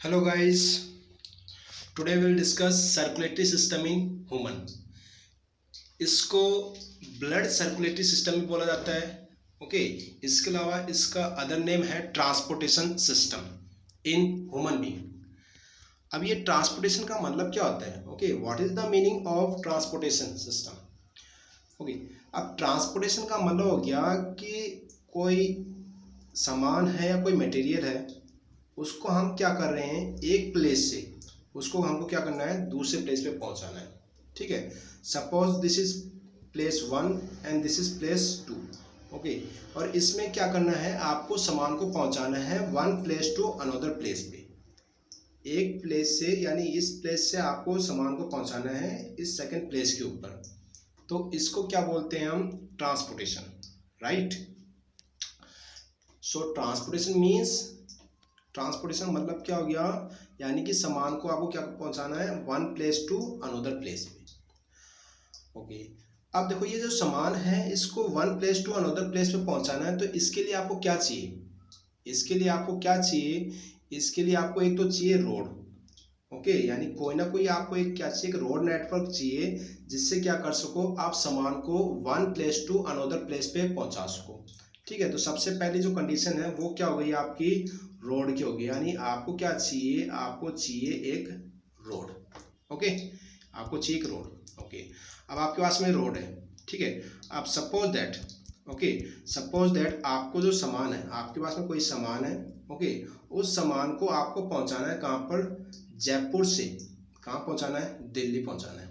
Hello guys, today we'll discuss circulatory system in human. इसको blood circulatory system भी बोला जाता है. ओके, इसके अलावा इसका अदर नेम है transportation system in human being. अब ये ट्रांसपोर्टेशन का मतलब क्या होता है? Okay, what is the meaning of transportation system? Okay, अब ट्रांसपोर्टेशन का मतलब हो गया कि कोई सामान है या कोई मटेरियल है, उसको हम क्या कर रहे हैं, एक प्लेस से उसको हमको क्या करना है, दूसरे प्लेस पे पहुंचाना है. ठीक है, suppose this is place 1 and this is place 2. Okay, और इसमें क्या करना है, आपको सामान को पहुंचाना है one place to another place पे. एक प्लेस से यानी इस प्लेस से आपको सामान को पहुंचाना है इस सेकंड प्लेस के ऊपर. तो इसको क्या बोलते हैं हम, ट्रांसपोर्टेशन. राइट. सो ट्रांसपोर्टेशन मीन्स, ट्रांसपोर्टेशन मतलब क्या हो गया, यानी कि सामान को आपको क्या पहुंचाना है, one place to another place पे. ओके, अब देखो ये जो सामान है इसको one place to another place पे पहुंचाना है, तो इसके लिए आपको क्या चाहिए, इसके लिए आपको क्या चाहिए, इसके लिए आपको एक तो चाहिए रोड. ओके, यानी कोई ना कोई आपको एक क्या चाहिए, एक रोड नेटवर्क चाहिए जिससे क्या कर सको, आप सामान को one place to another place पे पहुंचा सको. ठीक है, तो सबसे पहली जो कंडीशन है वो क्या हो गई आपकी, रोड की होगी. यानी आपको क्या चाहिए, आपको चाहिए एक रोड. ओके, आपको चाहिए एक रोड. ओके, अब आपके पास में रोड है. ठीक है, अब suppose that, okay, suppose that आपको जो सामान है, आपके पास में कोई सामान है. ओके, उस सामान को आपको पहुंचाना है कहाँ पर, जयपुर से कहाँ पहुंचाना है, दिल्ली पहुंचाना है.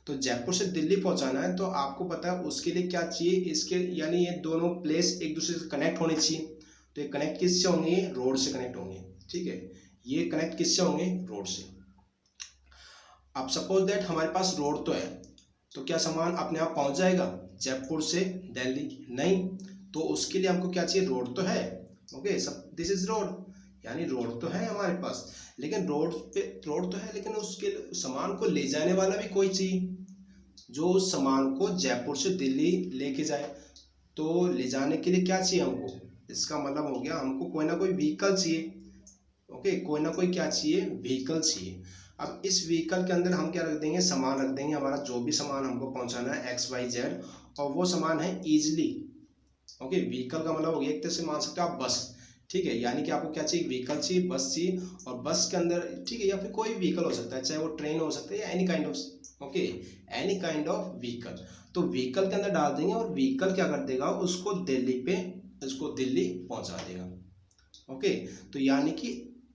तो जयपुर से दिल्ली पहुंचाना है, तो आपको पता है उसके लिए क्या चाहिए, इसके यानी ये दोनों प्लेस एक दूसरे से कनेक्ट होने चाहिए. तो ये कनेक्ट किससे होंगे, रोड से कनेक्ट होंगे. ठीक है, ये कनेक्ट किससे होंगे, रोड से. अब सपोज दैट हमारे पास रोड तो है, तो क्या सामान अपने आप पहुंच जाएगा जयपुर से दिल्ली? नहीं. तो उसके लिए हमको क्या चाहिए, रोड तो है. ओके, सब दिस इज रोड, यानी रोड तो है हमारे पास, लेकिन रोड तो है, लेकिन उसके सामान को ले जाने वाला भी कोई चाहिए जो उस सामान को जयपुर से दिल्ली लेके जाए. तो ले जाने के लिए क्या चाहिए हमको, इसका मतलब हो गया हमको कोई ना कोई व्हीकल चाहिए. ओके, कोई ना कोई क्या चाहिए, व्हीकल चाहिए. अब इस व्हीकल के अंदर हम क्या रख देंगे, सामान रख देंगे, हमारा जो भी सामान हमको पहुंचाना है XYZ, और वो सामान है इजिली. ओके, व्हीकल का मतलब हो गया एक तरह से मान सकते हो आप बस. ठीक है, यानी कि आपको क्या चाहिए, व्हीकल चाहिए, बस चाहिए, और बस के अंदर, ठीक है, या फिर कोई व्हीकल हो सकता है, चाहे वो ट्रेन हो सकता है या any kind of, okay, any kind of vehicle. तो व्हीकल के अंदर डाल देंगे और व्हीकल क्या कर देगा, उसको दिल्ली पे, उसको दिल्ली पहुंचा देगा. ओके, तो यानी कि,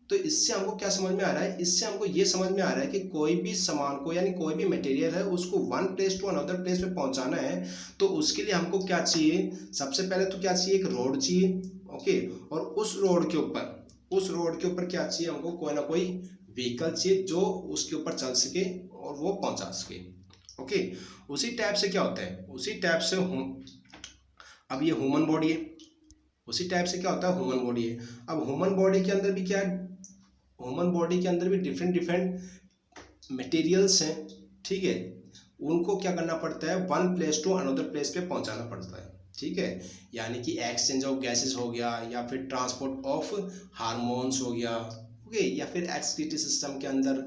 तो इससे हमको क्या समझ में आ रहा है, इससे हमको ये समझ में आ रहा है कि कोई भी सामान को यानी कोई भी मटेरियल है उसको one place to another place पे पहुंचाना है, तो उसके लिए हमको क्या चाहिए, सबसे पहले तो क्या चाहिए, एक रोड चाहिए. ओके, और उस रोड के ऊपर क्या चाहिए हमको, कोई ना कोई व्हीकल चाहिए जो उसके ऊपर चल सके और वो पहुंचा सके. ओके, उसी टाइप से क्या होता है, उसी टाइप से अब ये ह्यूमन बॉडी है, उसी टाइप से क्या होता है, ह्यूमन बॉडी है. अब ह्यूमन बॉडी के अंदर भी क्या है, ह्यूमन बॉडी के अंदर भी डिफरेंट डिफरेंट मटेरियल्स हैं. ठीक है, उनको क्या करना पड़ता है, one place to another place पे पहुंचाना पड़ता है. ठीक है, यानी कि एक्सचेंज ऑफ गैसेस हो गया, या फिर ट्रांसपोर्ट ऑफ हार्मोन्स हो गया. ओके, या फिर एक्सक्रीटरी सिस्टम के अंदर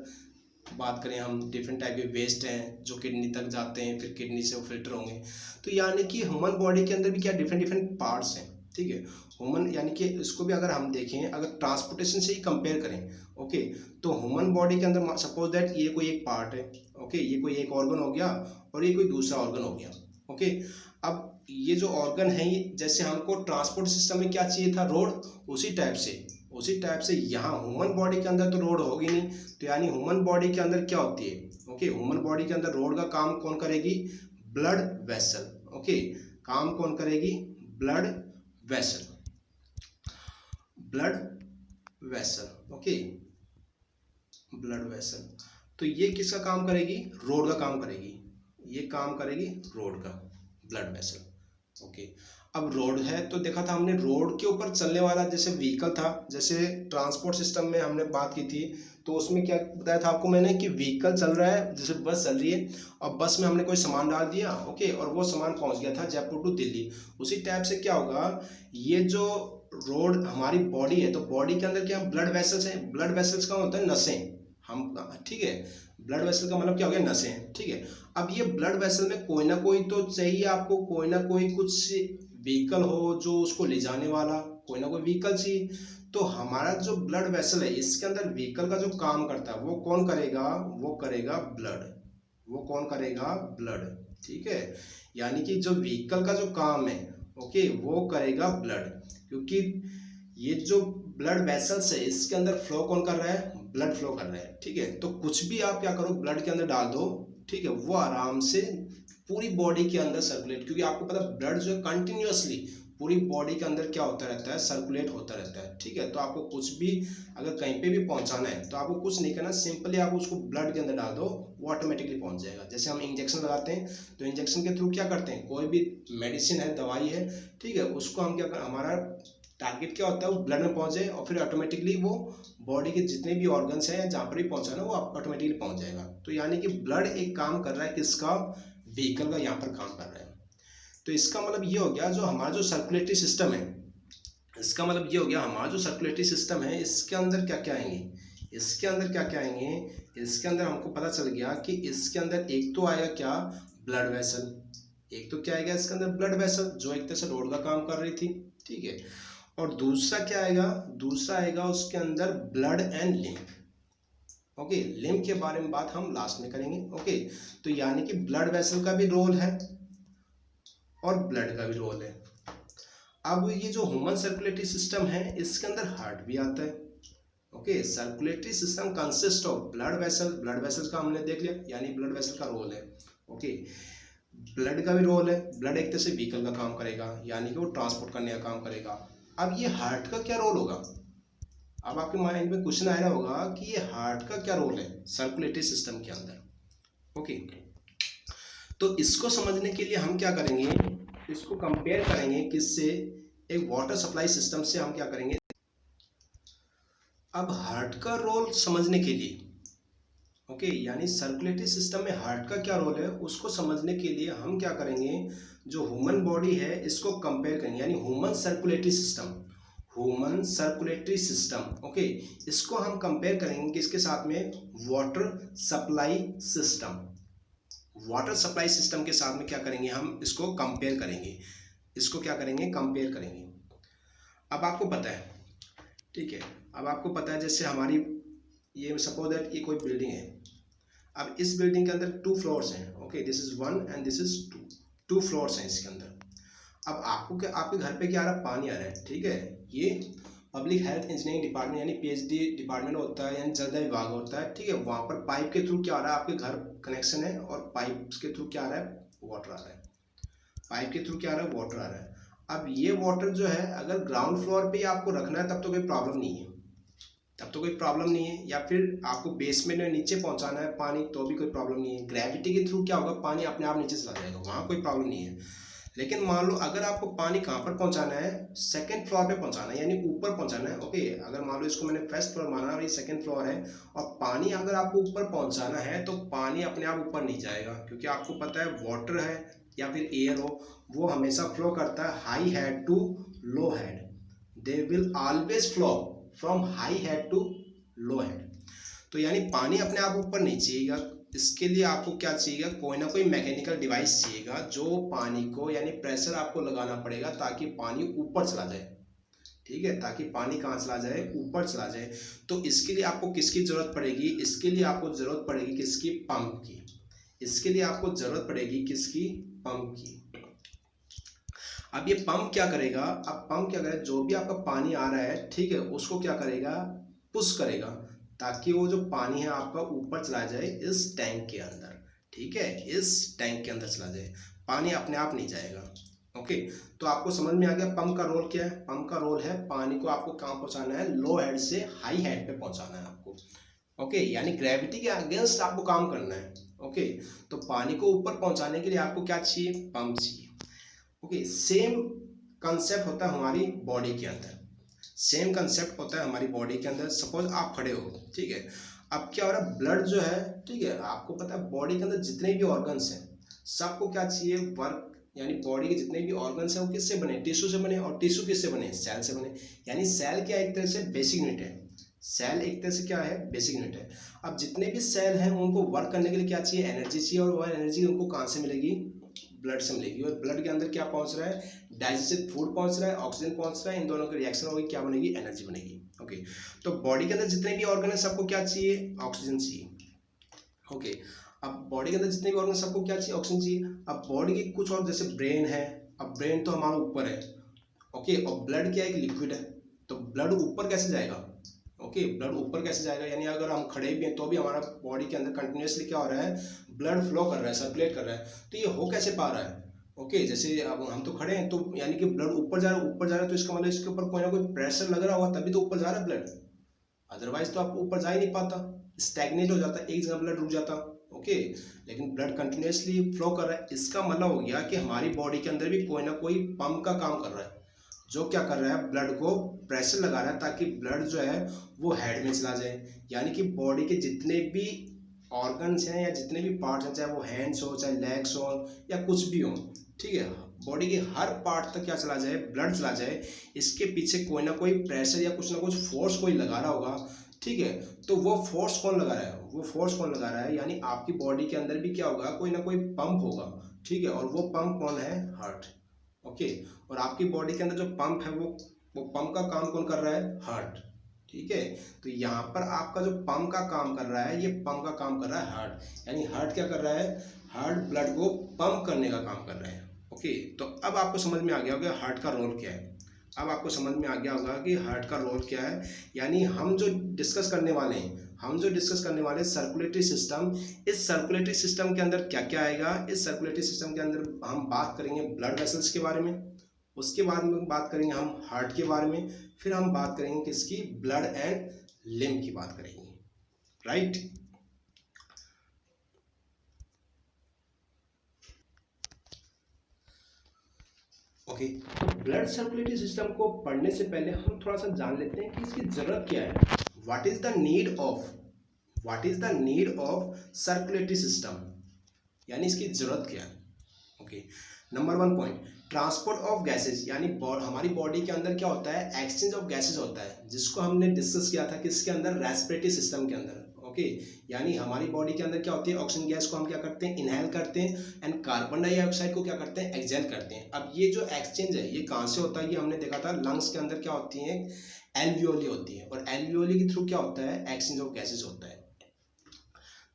बात करें हम, डिफरेंट टाइप के वेस्ट हैं जो किडनी तक जाते हैं, फिर किडनी से वो फिल्टर होंगे. तो यानी कि ह्यूमन बॉडी के अंदर भी क्या डिफरेंट डिफरेंट पार्ट्स हैं. ठीक है, ह्यूमन यानी कि इसको भी अगर हम देखें, अगर ट्रांसपोर्टेशन से ही कंपेयर करें, ओके, तो ह्यूमन बॉडी के अंदर सपोज दैट ये कोई एक पार्ट है. ओके, ये कोई एक ऑर्गन हो गया और ये कोई दूसरा ऑर्गन हो गया. ओके, अब ये जो ऑर्गन है, ये जैसे हमको ट्रांसपोर्ट सिस्टम में क्या चाहिए था, रोड, उसी टाइप से यहाँ ह्यूमन बॉडी के अंदर तो रोड होगी नहीं. तो यानी ह्यूमन बॉडी के अंदर क्या होती है, ओके, ह्यूमन बॉडी के अंदर रोड का काम कौन करेगी, ब्लड वेसल. ओके, काम कौन करेगी, blood vessel, blood vessel. Okay, blood vessel. तो ये किसका काम करेगी, रोड का काम करेगी, ये काम करेगी रोड का, ब्लड वेसल. ओके, अब रोड है तो देखा था हमने, रोड के ऊपर चलने वाला जैसे व्हीकल था, जैसे ट्रांसपोर्ट सिस्टम में हमने बात की थी, तो उसमें क्या बताया था आपको मैंने कि व्हीकल चल रहा है, जैसे बस चल रही है, और बस में हमने कोई सामान डाल दिया. ओके, और वो सामान पहुंच गया था जयपुर टू दिल्ली. उसी टाइप से क्या होगा, ये जो रोड हमारी बॉडी है, तो बॉडी के अंदर क्या ब्लड वेसल्स हैं। ब्लड वेसल्स का होता है नसें, हम ठीक है, ब्लड वेसल का मतलब क्या हो गया नसें, ठीक है। अब ये ब्लड वेसल में कोई ना कोई तो चाहिए आपको, कोई ना कोई कुछ व्हीकल हो जो उसको ले जाने वाला, कोई ना कोई व्हीकल चाहिए। तो हमारा जो ब्लड वेसल है इसके अंदर व्हीकल का जो काम करता है वो कौन करेगा, वो करेगा ब्लड, वो कौन करेगा ब्लड, ठीक है। यानी कि जो व्हीकल का जो काम है ओके वो करेगा ब्लड, क्योंकि ये जो ब्लड वेसल्स है इसके अंदर फ्लो कौन कर रहा है, ब्लड फ्लो कर रहा है, ठीक है। तो कुछ भी आप क्या करो ब्लड के अंदर डाल दो, ठीक है, वो आराम से पूरी बॉडी के अंदर सर्कुलेट, क्योंकि आपको पता है ब्लड जो है कंटिन्यूअसली पूरी बॉडी के अंदर क्या होता रहता है, सर्कुलेट होता रहता है, ठीक है। तो आपको कुछ भी अगर कहीं पे भी पहुंचाना है तो आपको कुछ नहीं करना, सिंपली आप उसको ब्लड के अंदर डाल दो, वो ऑटोमेटिकली पहुंच जाएगा। जैसे हम इंजेक्शन लगाते हैं तो इंजेक्शन के थ्रू क्या करते हैं, कोई भी मेडिसिन है, दवाई है, ठीक है, उसको हम क्या हमारा टारगेट क्या होता है वो ब्लड में पहुंचे और फिर ऑटोमेटिकली वो बॉडी के जितने भी ऑर्गन्स हैं जहाँ पर भी पहुंचाना वो ऑटोमेटिकली पहुंच जाएगा। तो यानी कि ब्लड एक काम कर रहा है किसका, व्हीकल का यहाँ पर काम कर रहा है। तो इसका मतलब ये हो गया जो हमारा जो सर्कुलेटरी सिस्टम है, इसका मतलब ये हो गया हमारा जो सर्कुलेटरी सिस्टम है इसके अंदर क्या क्या आएंगे, इसके अंदर क्या क्या आएंगे, इसके अंदर हमको पता चल गया कि इसके अंदर एक तो आएगा क्या ब्लड वेसल, एक तो क्या आएगा इसके अंदर ब्लड वेसल जो एक तरह से रोड का काम कर रही थी, ठीक है। और दूसरा क्या आएगा, दूसरा आएगा उसके अंदर blood and lymph, okay. Lymph के बारे में बात हम लास्ट में करेंगे, ओके। तो यानी कि ब्लड वेसल का भी रोल है और ब्लड का भी रोल है। अब ये जो ह्यूमन सर्कुलेटरी सिस्टम है इसके अंदर हार्ट भी आता है, okay. Circulatory system consist of blood vessel, blood vessel का हमने देख लिया यानी ब्लड वेसल का रोल है, ओके। ब्लड का भी रोल है, ब्लड एक तरह से व्हीकल का काम करेगा यानी कि वो ट्रांसपोर्ट करने का काम करेगा। अब ये हार्ट का क्या रोल होगा, अब आपके माइंड में क्वेश्चन आ रहा होगा कि ये हार्ट का क्या रोल है सर्कुलेटरी सिस्टम के अंदर, ओके। तो इसको समझने के लिए हम क्या करेंगे, इसको कंपेयर करेंगे किससे, एक वाटर सप्लाई सिस्टम से हम क्या करेंगे। अब हार्ट का रोल समझने के लिए, ओके, यानी सर्कुलेटरी सिस्टम में हार्ट का क्या रोल है उसको समझने के लिए हम क्या करेंगे, जो ह्यूमन बॉडी है इसको कंपेयर करेंगे, यानी human circulatory system, human circulatory system, okay. इसको हम कंपेयर करेंगे किसके साथ में, water supply system, water supply system के साथ में क्या करेंगे हम इसको कंपेयर करेंगे, इसको क्या करेंगे कंपेयर करेंगे। अब आपको पता है, ठीक है, अब आपको पता है जैसे हमारी ये सपोज दैट ये कोई बिल्डिंग है, अब इस बिल्डिंग के अंदर 2 फ्लोर्स हैं, okay, this is 1 and this is 2 floors हैं इसके अंदर। अब आपको क्या, आपके घर पे क्या आ रहा है, पानी आ रहा है, ठीक है। ये पब्लिक हेल्थ इंजीनियरिंग डिपार्टमेंट यानी पीएचडी डिपार्टमेंट होता है यानी जल विभाग होता है, ठीक है। वहाँ पर पाइप के थ्रू क्या आ रहा है, आपके घर कनेक्शन है और पाइप के थ्रू क्या आ रहा है, वाटर आ रहा है, पाइप के थ्रू क्या आ रहा है, वाटर आ रहा है। अब ये वाटर जो है अगर ग्राउंड फ्लोर पे आपको रखना है तब तो कोई प्रॉब्लम नहीं है, तब तो कोई प्रॉब्लम नहीं है, या फिर आपको बेसमेंट में नीचे पहुंचाना है पानी तो भी कोई प्रॉब्लम नहीं है, ग्रेविटी के थ्रू क्या होगा पानी अपने आप नीचे चला जाएगा, वहाँ कोई प्रॉब्लम नहीं है। लेकिन मान लो अगर आपको पानी कहाँ पर पहुंचाना है, सेकंड फ्लोर पे पहुंचाना है यानी ऊपर पहुंचाना है, ओके। अगर मान लो इसको मैंने फर्स्ट फ्लोर माना और ये सेकंड फ्लोर है और पानी अगर आपको ऊपर पहुंचाना है तो पानी अपने आप ऊपर नहीं जाएगा, क्योंकि आपको पता है वाटर है या फिर एयर हो वो हमेशा फ्लो करता है high head to low head, they will always flow from high head to low head. तो यानी पानी अपने आप ऊपर नहीं चाहिएगा, इसके लिए आपको क्या चाहिएगा, कोई ना कोई मैकेनिकल डिवाइस चाहिएगा जो पानी को यानी प्रेशर आपको लगाना पड़ेगा ताकि पानी ऊपर चला जाए, ठीक है, ताकि पानी कहाँ चला जाए, ऊपर चला जाए। तो इसके लिए आपको किसकी जरूरत पड़ेगी, इसके लिए आपको जरूरत पड़ेगी किसकी, पंप की, इसके लिए आपको जरूरत पड़ेगी किसकी, पंप की। अब ये पंप क्या करेगा, अब पंप क्या करेगा, जो भी आपका पानी आ रहा है, ठीक है, उसको क्या करेगा, पुश करेगा ताकि वो जो पानी है आपका ऊपर चला जाए इस टैंक के अंदर, ठीक है, इस टैंक के अंदर चला जाए, पानी अपने आप नहीं जाएगा, ओके। तो आपको समझ में आ गया पंप का रोल क्या है, पंप का रोल है पानी को आपको कहाँ पहुंचाना है, लो हेड से हाई हेड पे पहुंचाना है आपको, ओके, यानी ग्रेविटी के अगेंस्ट आपको काम करना है, ओके। तो पानी को ऊपर पहुंचाने के लिए आपको क्या चाहिए, पंप चाहिए, ओके। सेम कंसेप्ट होता है हमारी बॉडी के अंदर, सेम कंसेप्ट होता है हमारी बॉडी के अंदर। सपोज आप खड़े हो, ठीक है, अब क्या हो रहा है, ब्लड जो है, ठीक है, आपको पता है बॉडी के अंदर जितने भी ऑर्गन्स हैं सबको क्या चाहिए, वर्क यानी बॉडी के जितने भी ऑर्गन्स हैं वो किससे बने, टिश्यू से बने, और टिश्यू किससे बने, सेल से बने। यानी सेल क्या एक तरह से बेसिक यूनिट है, सेल एक तरह से क्या है, बेसिक यूनिट है। अब जितने भी सेल हैं उनको वर्क करने के लिए क्या चाहिए, एनर्जी चाहिए, और वह एनर्जी उनको कहाँ से मिलेगी, ब्लड से मिलेगी। और ब्लड के अंदर क्या पहुंच रहा है, डाइजेस्टेड फूड पहुंच रहा है, ऑक्सीजन पहुंच रहा है, इन दोनों की रिएक्शन होगी, क्या बनेगी, एनर्जी बनेगी। ओके, तो बॉडी के अंदर जितने भी ऑर्गन है सबको क्या चाहिए, ऑक्सीजन चाहिए। ओके, अब बॉडी के अंदर जितने भी ऑर्गन सबको क्या चाहिए, ऑक्सीजन चाहिए। अब बॉडी के कुछ और जैसे ब्रेन है, अब ब्रेन तो हमारा ऊपर है, ओके, और ब्लड क्या एक लिक्विड है, तो ब्लड ऊपर कैसे जाएगा, ओके, ब्लड ऊपर कैसे जाएगा, यानी अगर हम खड़े भी हैं तो भी हमारा बॉडी के अंदर कंटिन्यूसली क्या हो रहा है, ब्लड फ्लो कर रहा है, सर्कुलेट कर रहा है। तो ये हो कैसे पा रहा है, ओके, जैसे अब हम तो खड़े हैं तो यानी कि ब्लड ऊपर जा रहा है, ऊपर जा रहा है, तो इसका मतलब इसके ऊपर कोई ना कोई प्रेशर लग रहा होगा तभी तो ऊपर जा रहा है ब्लड, अदरवाइज तो आप ऊपर जा ही नहीं पाता, स्टैग्नेट हो जाता, एक जगह ब्लड रुक जाता। ओके, लेकिन ब्लड कंटिन्यूसली फ्लो कर रहा है, इसका मतलब हो गया कि हमारी बॉडी के अंदर भी कोई ना कोई पंप का काम कर रहा है, जो क्या कर रहा है, ब्लड को प्रेशर लगा रहा है ताकि ब्लड जो है वो हेड में चला जाए। यानी कि बॉडी के जितने भी ऑर्गन्स हैं या जितने भी पार्ट्स हैं, चाहे वो हैंड्स हो, चाहे लेग्स हो, या कुछ भी हो, ठीक है, बॉडी के हर पार्ट तक क्या चला जाए, ब्लड चला जाए। इसके पीछे कोई ना कोई प्रेशर या कुछ ना कुछ फोर्स कोई लगा रहा होगा, ठीक है। तो वो फोर्स कौन लगा रहा है, वो फोर्स कौन लगा रहा है, यानी आपकी बॉडी के अंदर भी क्या होगा, कोई ना कोई पंप होगा, ठीक है, और वो पंप कौन है, हार्ट। ओके, और आपकी बॉडी के अंदर जो पंप है वो पंप का काम कौन कर रहा है, हार्ट, ठीक है। तो यहाँ पर आपका जो पंप का काम कर रहा है, ये पंप का काम कर रहा है हार्ट, यानी हार्ट क्या कर रहा है, हार्ट ब्लड को पंप करने का काम कर रहा है। ओके, तो अब आपको समझ में आ गया होगा हार्ट का रोल क्या है, अब आपको समझ में आ गया होगा कि हार्ट का रोल क्या है। यानी हम जो डिस्कस करने वाले हैं, सर्कुलेटरी सिस्टम, इस सर्कुलेटरी सिस्टम के अंदर क्या क्या आएगा, इस सर्कुलेटरी सिस्टम के अंदर हम बात करेंगे ब्लड वेसल्स के बारे में, उसके बाद में बात करेंगे हम हार्ट के बारे में, फिर हम बात करेंगे किसकी, ब्लड एंड लिम्फ की बात करेंगे, राइट। ओके, तो ब्लड सर्कुलेटरी सिस्टम को पढ़ने से पहले हम थोड़ा सा जान लेते हैं कि इसकी जरूरत क्या है, what is the need of circulatory system, यानी इसकी जरूरत क्या है। Okay, number 1 point, transport of gases, यानी हमारी बॉडी के अंदर क्या होता है, एक्सचेंज ऑफ गैसेज होता है, जिसको हमने डिस्कस किया था किसके अंदर, रेस्पिरेटरी सिस्टम के अंदर। ओके, यानी हमारी बॉडी के अंदर क्या होती है, ऑक्सीजन गैस को हम क्या करते हैं, इनहेल करते हैं, एंड कार्बन डाइऑक्साइड को क्या करते हैं, एक्सहेल करते हैं। अब ये जो एक्सचेंज है ये कहाँ से होता है, ये हमने देखा था लंग्स के अंदर क्या होती है, एल्वियोली होती है, और एल्वियोली के थ्रू क्या होता है, एक्सचेंज ऑफ गैसेज होता है।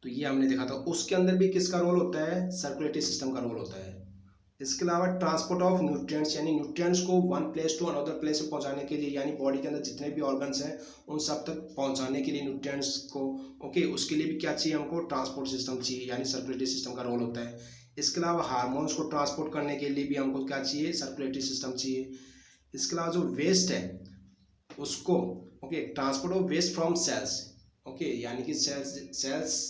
तो ये हमने देखा था, उसके अंदर भी किसका रोल होता है, सर्कुलेटरी सिस्टम का रोल होता है। इसके अलावा ट्रांसपोर्ट ऑफ न्यूट्रिएंट्स, यानी न्यूट्रिएंट्स को one place to another place पे पहुंचाने के लिए, यानी बॉडी के अंदर जितने भी ऑर्गन्स हैं उन सब तक पहुंचाने के लिए न्यूट्रिएंट्स को, ओके, उसके लिए भी क्या चाहिए हमको, ट्रांसपोर्ट सिस्टम चाहिए, यानी सर्कुलेटरी सिस्टम का रोल होता है। इसके अलावा हार्मोन्स को ट्रांसपोर्ट करने के लिए भी हमको क्या चाहिए, सर्कुलेटरी सिस्टम चाहिए। इसके अलावा जो वेस्ट है उसको, okay, transport of waste from cells, okay, यानी कि सेल्स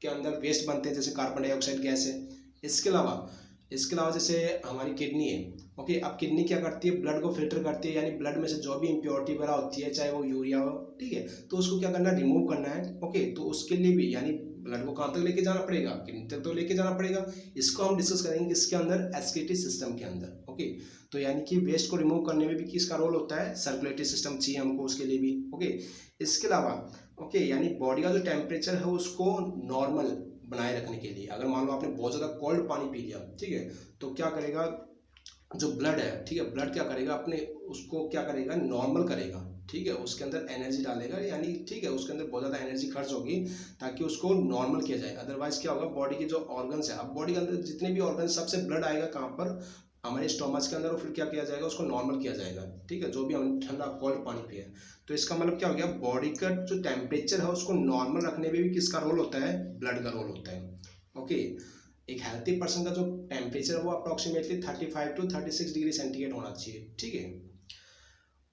के अंदर वेस्ट बनते हैं, जैसे कार्बन डाइऑक्साइड गैस है। इसके अलावा जैसे हमारी किडनी है, ओके, अब किडनी क्या करती है, ब्लड को फिल्टर करती है, यानी ब्लड में से जो भी इम्प्योरिटी वगैरह होती है, चाहे वो यूरिया हो, ठीक है, तो उसको क्या करना है, रिमूव करना है। ओके, तो उसके लिए भी यानी ब्लड को कहाँ तक लेके जाना पड़ेगा, किडनी तक तो लेके जाना पड़ेगा। इसको हम डिस्कस करेंगे किसके अंदर, एक्सक्रीटरी सिस्टम के अंदर। ओके, तो यानी कि वेस्ट को रिमूव करने में भी किसका रोल होता है, सर्कुलेटरी सिस्टम चाहिए हमको उसके लिए भी। ओके, इसके अलावा ओके, यानी बॉडी का जो टेम्परेचर है उसको नॉर्मल बनाए रखने के लिए, अगर मान लो आपने बहुत ज़्यादा कोल्ड पानी पी लिया, ठीक है, तो क्या करेगा, जो ब्लड है, ठीक है, ब्लड क्या करेगा, अपने उसको क्या करेगा, नॉर्मल करेगा, ठीक है, उसके अंदर एनर्जी डालेगा, यानी ठीक है, उसके अंदर बहुत ज़्यादा एनर्जी खर्च होगी ताकि उसको नॉर्मल किया जाए। अदरवाइज क्या होगा, बॉडी के जो ऑर्गन्स है, अब बॉडी के अंदर जितने भी ऑर्गन, सबसे ब्लड आएगा कहाँ पर, हमारे स्टोमच के अंदर, और फिर क्या किया जाएगा, उसको नॉर्मल किया जाएगा, ठीक है, जो भी हमने ठंडा कोल्ड पानी पिया। तो इसका मतलब क्या हो गया, बॉडी का जो टेम्परेचर है उसको नॉर्मल रखने में भी किसका रोल होता है, ब्लड का रोल होता है। ओके, एक हेल्थी पर्सन का जो टेम्परेचर है वो अप्रोक्सीमेटली 35 to 36 डिग्री सेंटीग्रेड होना चाहिए, ठीक है।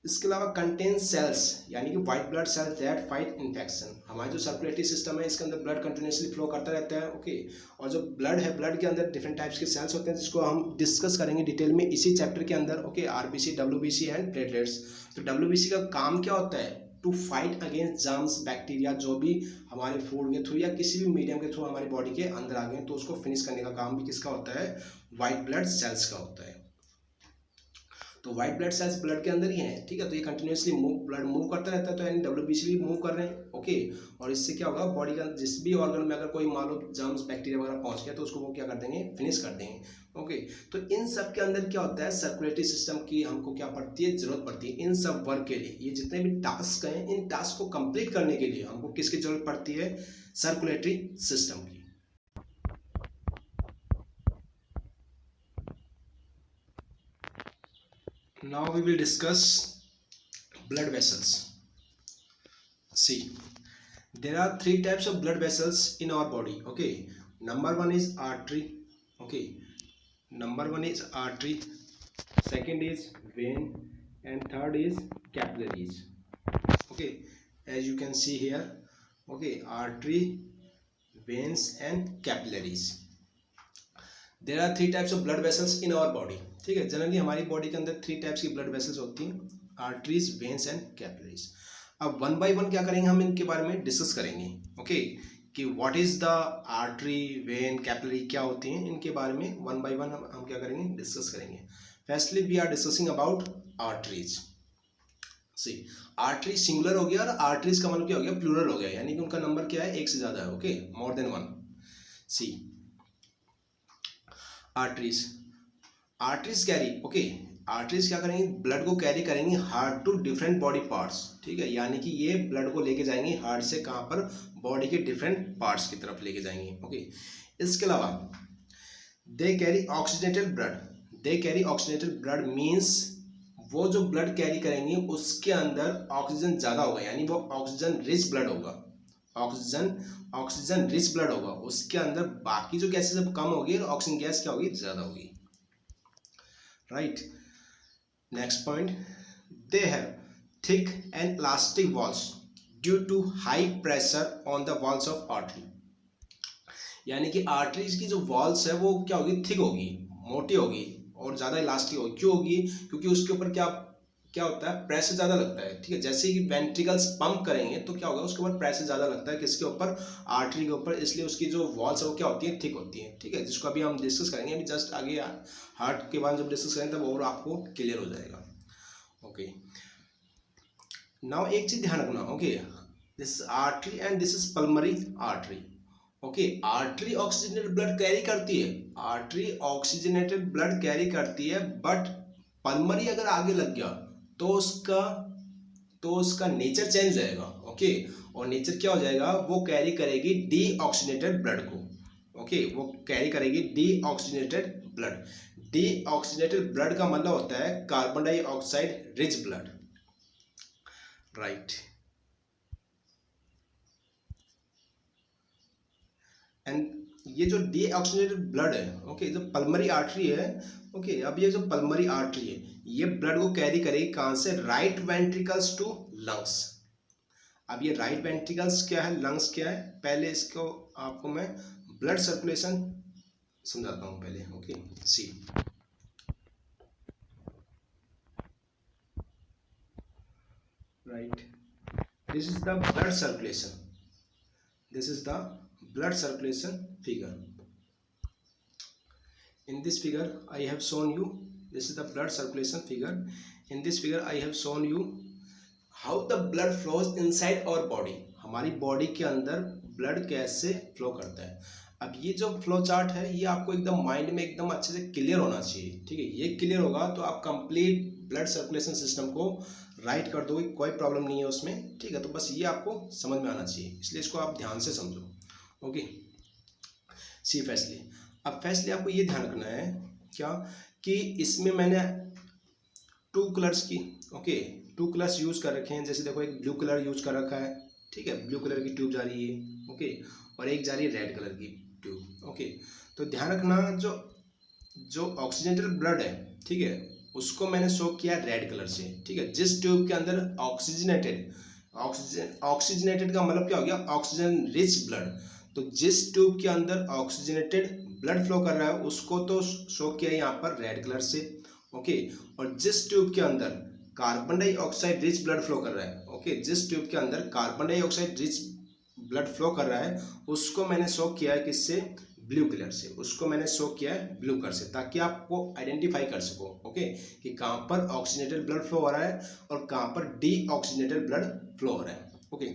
इसके अलावा कंटेन सेल्स, यानी कि white blood cells that fight infection, हमारा जो सर्कुलेटरी सिस्टम है इसके अंदर ब्लड कंटिन्यूसली फ्लो करता रहता है। ओके, और जो ब्लड है, ब्लड के अंदर डिफरेंट टाइप्स के सेल्स होते हैं जिसको हम डिस्कस करेंगे डिटेल में इसी चैप्टर के अंदर। Okay, RBC, WBC and platelets. तो डब्ल्यूबीसी का काम क्या होता है, to fight against germs bacteria जो भी हमारे फूड के थ्रू या किसी भी मीडियम के थ्रू हमारी बॉडी के अंदर आ गए, तो उसको फिनिश करने का काम भी किसका होता है, व्हाइट ब्लड सेल्स का होता है। तो व्हाइट ब्लड सेल्स ब्लड के अंदर ही है, ठीक है। तो ये कंटिन्यूसली ब्लड मूव करता रहता है, तो यानी WBC भी मूव कर रहे हैं, ओके। और इससे क्या होगा, बॉडी का जिस भी ऑर्गन में अगर कोई मान लो जर्म्स बैक्टीरिया वगैरह पहुंच गया तो उसको वो क्या कर देंगे, फिनिश कर देंगे, ओके। तो इन सब के अंदर क्या होता है, सर्कुलेटरी सिस्टम की हमको क्या पड़ती है, जरूरत पड़ती है इन सब वर्क के लिए। ये जितने भी टास्क हैं, इन टास्क को कंप्लीट करने के लिए हमको किसकी जरूरत पड़ती है, सर्कुलेटरी सिस्टम की। Now we will discuss blood vessels. See, there are 3 types of blood vessels in our body, okay. Number 1 is artery, okay. Number 1 is artery, second is vein, and third is capillaries, okay. As you can see here, okay, artery, veins and capillaries. There are 3 types of blood vessels in our body, ठीक है। Generally हमारी body के अंदर 3 types की blood vessels होती हैं, arteries, veins and capillaries. अब 1 bye 1 क्या करेंगे, हम इनके बारे में डिस्कस करेंगे, ओके, कि what is the artery, when, capillary क्या होती हैं, इनके बारे में 1 बाय 1 हम क्या करेंगे, डिस्कस करेंगे। Firstly we are discussing about arteries. See, artery singular हो गया और आर्टरीज का मतलब क्या हो गया, प्लूरल हो गया, यानी कि उनका नंबर क्या है, 1 से ज्यादा है, okay, more than 1। See, arteries, arteries carry, okay, arteries क्या करेंगे, ब्लड को कैरी करेंगे heart to different body parts, ठीक है। यानी कि ये ब्लड को लेके जाएंगे हार्ट से कहाँ पर, बॉडी के डिफरेंट पार्ट्स की तरफ लेके जाएंगे, ओके। इसके अलावा they carry oxygenated blood, they carry oxygenated blood means वो जो ब्लड कैरी करेंगे उसके अंदर ऑक्सीजन ज्यादा होगा, यानी वो ऑक्सीजन रिच ब्लड होगा, ऑक्सीजन रिच ब्लड होगा, उसके अंदर बाकी जो गैसेस अब कम होगी और ऑक्सीजन गैस क्या होगी, ज्यादा होगी, right. Next point, they have thick and elastic walls due to high pressure on the walls of artery, यानी कि आर्टरीज की जो वॉल्स है वो क्या होगी, थिक होगी, मोटी होगी और ज्यादा इलास्टिक होगी। क्यों होगी, क्योंकि उसके ऊपर क्या क्या होता है, प्रेशर ज्यादा लगता है, ठीक है। जैसे कि वेंट्रिकल्स पंप करेंगे तो क्या होगा, उसके ऊपर प्रेशर ज्यादा लगता है, किसके ऊपर, आर्टरी के ऊपर, इसलिए उसकी जो वॉल्स है वो क्या होती है, थिक होती है, ठीक है। जिसको अभी हम डिस्कस करेंगे, अभी जस्ट आगे हार्ट के बाद जब डिस्कस करेंगे तब और आपको क्लियर हो जाएगा, ओके। नाउ एक चीज ध्यान रखना, okay, this artery and this is pulmonary artery, okay. Artery oxygenated blood carry करती है, आर्टरी ऑक्सीजनेटेड ब्लड कैरी करती है, बट पल्मोनरी अगर आगे लग गया तो उसका नेचर चेंज हो जाएगा, ओके। और नेचर क्या हो जाएगा, वो कैरी करेगी डीऑक्सीजनेटेड ब्लड को, ओके, वो कैरी करेगी डीऑक्सीजनेटेड ब्लड। डीऑक्सीजनेटेड ब्लड का मतलब होता है carbon dioxide rich blood, right. And ये जो डीऑक्सीजनेटेड ब्लड है, ओके, जो पल्मोनरी आर्टरी है, ओके, अब ये जो पल्मोनरी आर्टरी है ये ब्लड को कैरी करेगी कहां से, राइट वेंट्रिकल्स टू लंग्स। अब ये राइट वेंट्रिकल्स क्या है, लंग्स क्या है, पहले इसको आपको मैं ब्लड सर्कुलेशन समझाता हूं पहले, okay. See, right, this is the blood circulation, this is the blood circulation figure. In this figure I have shown you, this is the blood circulation figure. In this figure I have shown you how the blood flows inside our body, हमारी body के अंदर blood कैसे flow करता है। अब ये जो flow chart है ये आपको एकदम माइंड में एकदम अच्छे से क्लियर होना चाहिए, ठीक है। ये क्लियर होगा तो आप कंप्लीट ब्लड सर्कुलेशन सिस्टम को राइट कर दोगे, कोई प्रॉब्लम नहीं है उसमें, ठीक है। तो बस ये आपको समझ में आना चाहिए, इसलिए इसको आप ध्यान से समझो, ओके। सी, फर्स्टली, अब फर्स्टली आपको ये ध्यान रखना है क्या, कि इसमें मैंने 2 कलर्स की, ओके, 2 कलर्स यूज कर रखे हैं। जैसे देखो एक ब्लू कलर यूज कर रखा है, ठीक है, ब्लू कलर की ट्यूब जा रही है, ओके, और एक जा रही है रेड कलर की ट्यूब, ओके। तो ध्यान रखना जो ऑक्सीजनेटेड ब्लड है, ठीक है, उसको मैंने शो किया रेड कलर से, ठीक है। जिस ट्यूब के अंदर ऑक्सीजनेटेड का मतलब क्या हो गया, ऑक्सीजन रिच ब्लड, तो जिस ट्यूब के अंदर ऑक्सीजनेटेड ब्लड फ्लो कर रहा है उसको तो शो किया यहाँ पर रेड कलर से, ओके। और जिस ट्यूब के अंदर carbon dioxide rich blood flow कर रहा है, ओके, जिस ट्यूब के अंदर carbon dioxide rich blood flow कर रहा है उसको मैंने शो किया है किससे, ब्लू कलर से, उसको मैंने शो किया है ब्लू कलर से, ताकि आपको आइडेंटिफाई कर सको, ओके, कि कहाँ पर ऑक्सीजनेटेड ब्लड फ्लो हो रहा है और कहाँ पर डीऑक्सीजनेटेड ब्लड फ्लो हो रहा है, ओके।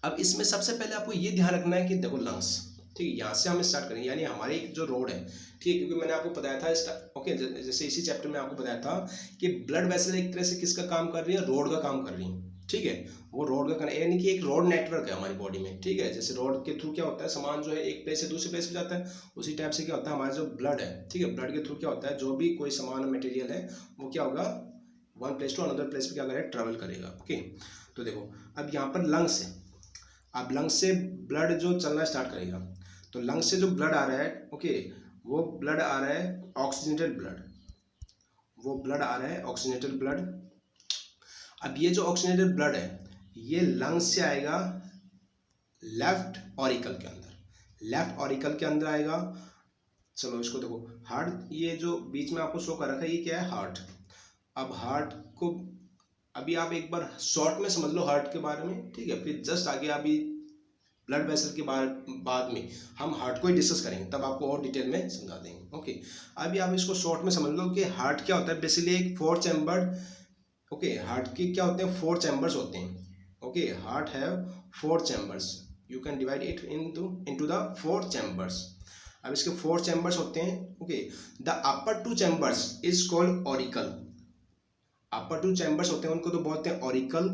अब इसमें सबसे पहले आपको ये ध्यान रखना है कि देखो लंग्स, ठीक है, यहाँ से हम स्टार्ट करेंगे, यानी हमारी एक जो रोड है, ठीक है, क्योंकि मैंने आपको बताया था ओके, जैसे इसी चैप्टर में आपको बताया था कि ब्लड वेसल एक तरह से किसका काम कर रही है, रोड का काम कर रही है, ठीक है, वो रोड का यानी कि एक रोड नेटवर्क है हमारी बॉडी में, ठीक है। जैसे रोड के थ्रू क्या होता है, सामान जो है एक प्लेस से दूसरे प्लेस पे जाता है, उसी टाइप से क्या होता है हमारा जो ब्लड है, ठीक है, ब्लड के थ्रू क्या होता है, जो भी कोई सामान मटेरियल है वो क्या होगा, one place to another place पे क्या करेगा, ट्रेवल करेगा, ओके। तो देखो अब यहाँ पर लंग्स है, अब लंग्स से ब्लड जो चलना स्टार्ट करेगा, तो लंग्स से जो ब्लड आ रहा है, ओके, वो ब्लड आ रहा है ऑक्सीजनेटेड ब्लड, वो ब्लड आ रहा है ऑक्सीजनेटेड ब्लड। अब ये जो ऑक्सीजनेटेड ब्लड है ये लंग्स से आएगा लेफ्ट ऑरिकल के अंदर, लेफ्ट ऑरिकल के अंदर आएगा। चलो इसको देखो, हार्ट, ये जो बीच में आपको शो कर रखा है ये क्या है, हार्ट। अब हार्ट को अभी आप एक बार शॉर्ट में समझ लो हार्ट के बारे में, ठीक है, फिर जस्ट आगे अभी ब्लड वेसल के बाद में हम हार्ट को ही डिस्कस करेंगे, तब आपको और डिटेल में समझा देंगे, ओके। अभी आप इसको शॉर्ट में समझ लो कि हार्ट क्या होता है, बेसिकली एक 4 चैम्बर्ड, ओके, हार्ट के क्या होते हैं, 4 चैम्बर्स होते हैं, okay, heart have 4 chambers, you can divide it into the 4 chambers. अब इसके 4 चैम्बर्स होते हैं, okay. The upper 2 chambers is called auricle, upper 2 chambers होते हैं उनको तो बोलते हैं ऑरिकल,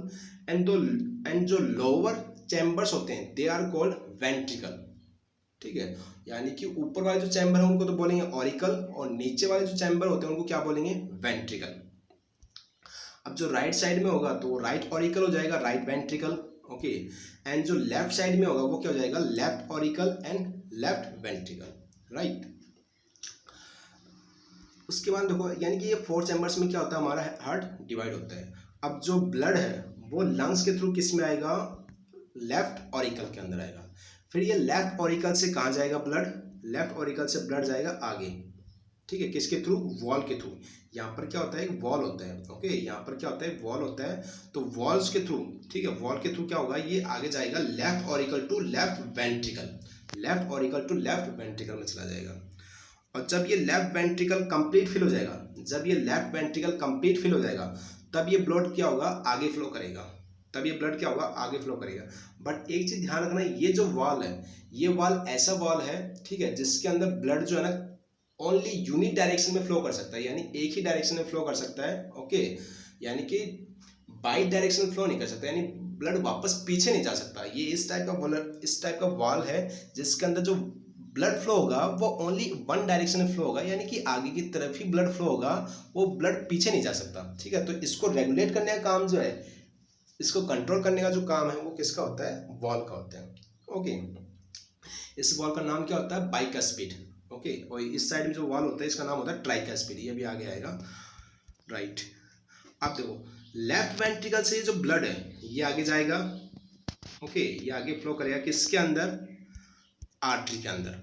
एंड जो लोअर चैम्बर्स होते हैं दे आर कॉल्ड वेंट्रिकल, ठीक है, यानी कि ऊपर वाले जो चैम्बर है उनको तो बोलेंगे ऑरिकल और नीचे वाले जो चैम्बर होते हैं उनको क्या बोलेंगे, वेंट्रिकल। अब जो राइट साइड में होगा तो राइट ऑरिकल हो जाएगा, राइट वेंट्रिकल, ओके, एंड जो लेफ्ट साइड में होगा वो क्या हो जाएगा, left auricle and left ventricle, right. उसके बाद देखो, यानी कि ये 4 चैम्बर्स में क्या होता है, हमारा हार्ट डिवाइड होता है। अब जो ब्लड है वो लंग्स के थ्रू किस में आएगा, लेफ्ट ऑरिकल के अंदर आएगा, फिर ये लेफ्ट ऑरिकल से कहाँ जाएगा ब्लड, लेफ्ट ऑरिकल से ब्लड जाएगा आगे, ठीक है, किसके थ्रू, वॉल के थ्रू। यहाँ पर क्या होता है, एक वॉल होता है, ओके, यहाँ पर क्या होता है, वॉल होता है, तो वॉल्स के थ्रू, ठीक है, वॉल के थ्रू क्या होगा, ये आगे जाएगा left auricle to left ventricle, left auricle to left ventricle में चला जाएगा। और जब ये लेफ्ट वेंट्रिकल कंप्लीट फिल हो जाएगा, जब ये लेफ्ट वेंट्रिकल कंप्लीट फिल हो जाएगा तब ये ब्लड क्या होगा, आगे फ्लो करेगा, तब ये ब्लड क्या होगा, आगे फ्लो करेगा। बट एक चीज ध्यान रखना, ये जो वॉल है, ये वॉल ऐसा वॉल है, ठीक है, जिसके अंदर ब्लड जो है ना ओनली यूनिट डायरेक्शन में फ्लो कर सकता है, यानी एक ही डायरेक्शन में फ्लो कर सकता है, ओके, यानी कि बाई डायरेक्शन फ्लो नहीं कर सकता, यानी ब्लड वापस पीछे नहीं जा सकता। ये इस टाइप का वॉल है जिसके अंदर जो ब्लड फ्लो होगा वो ओनली वन डायरेक्शन में फ्लो होगा, यानी कि आगे की तरफ ही ब्लड फ्लो होगा, वो ब्लड पीछे नहीं जा सकता, ठीक है। तो इसको रेगुलेट करने का काम जो है, इसको कंट्रोल करने का जो काम है वो किसका होता है, वॉल का होता है, ओके। इस वॉल का नाम क्या होता है, बाइकास्पिड, ओके, और इस साइड में जो वॉल होता है इसका नाम होता है ट्राइकास्पिड, ये भी आगे आएगा, राइट। अब देखो लेफ्ट वेंट्रिकल से ये जो ब्लड है ये आगे जाएगा, ओके, ये आगे फ्लो करेगा किसके अंदर, आर्टरी के अंदर,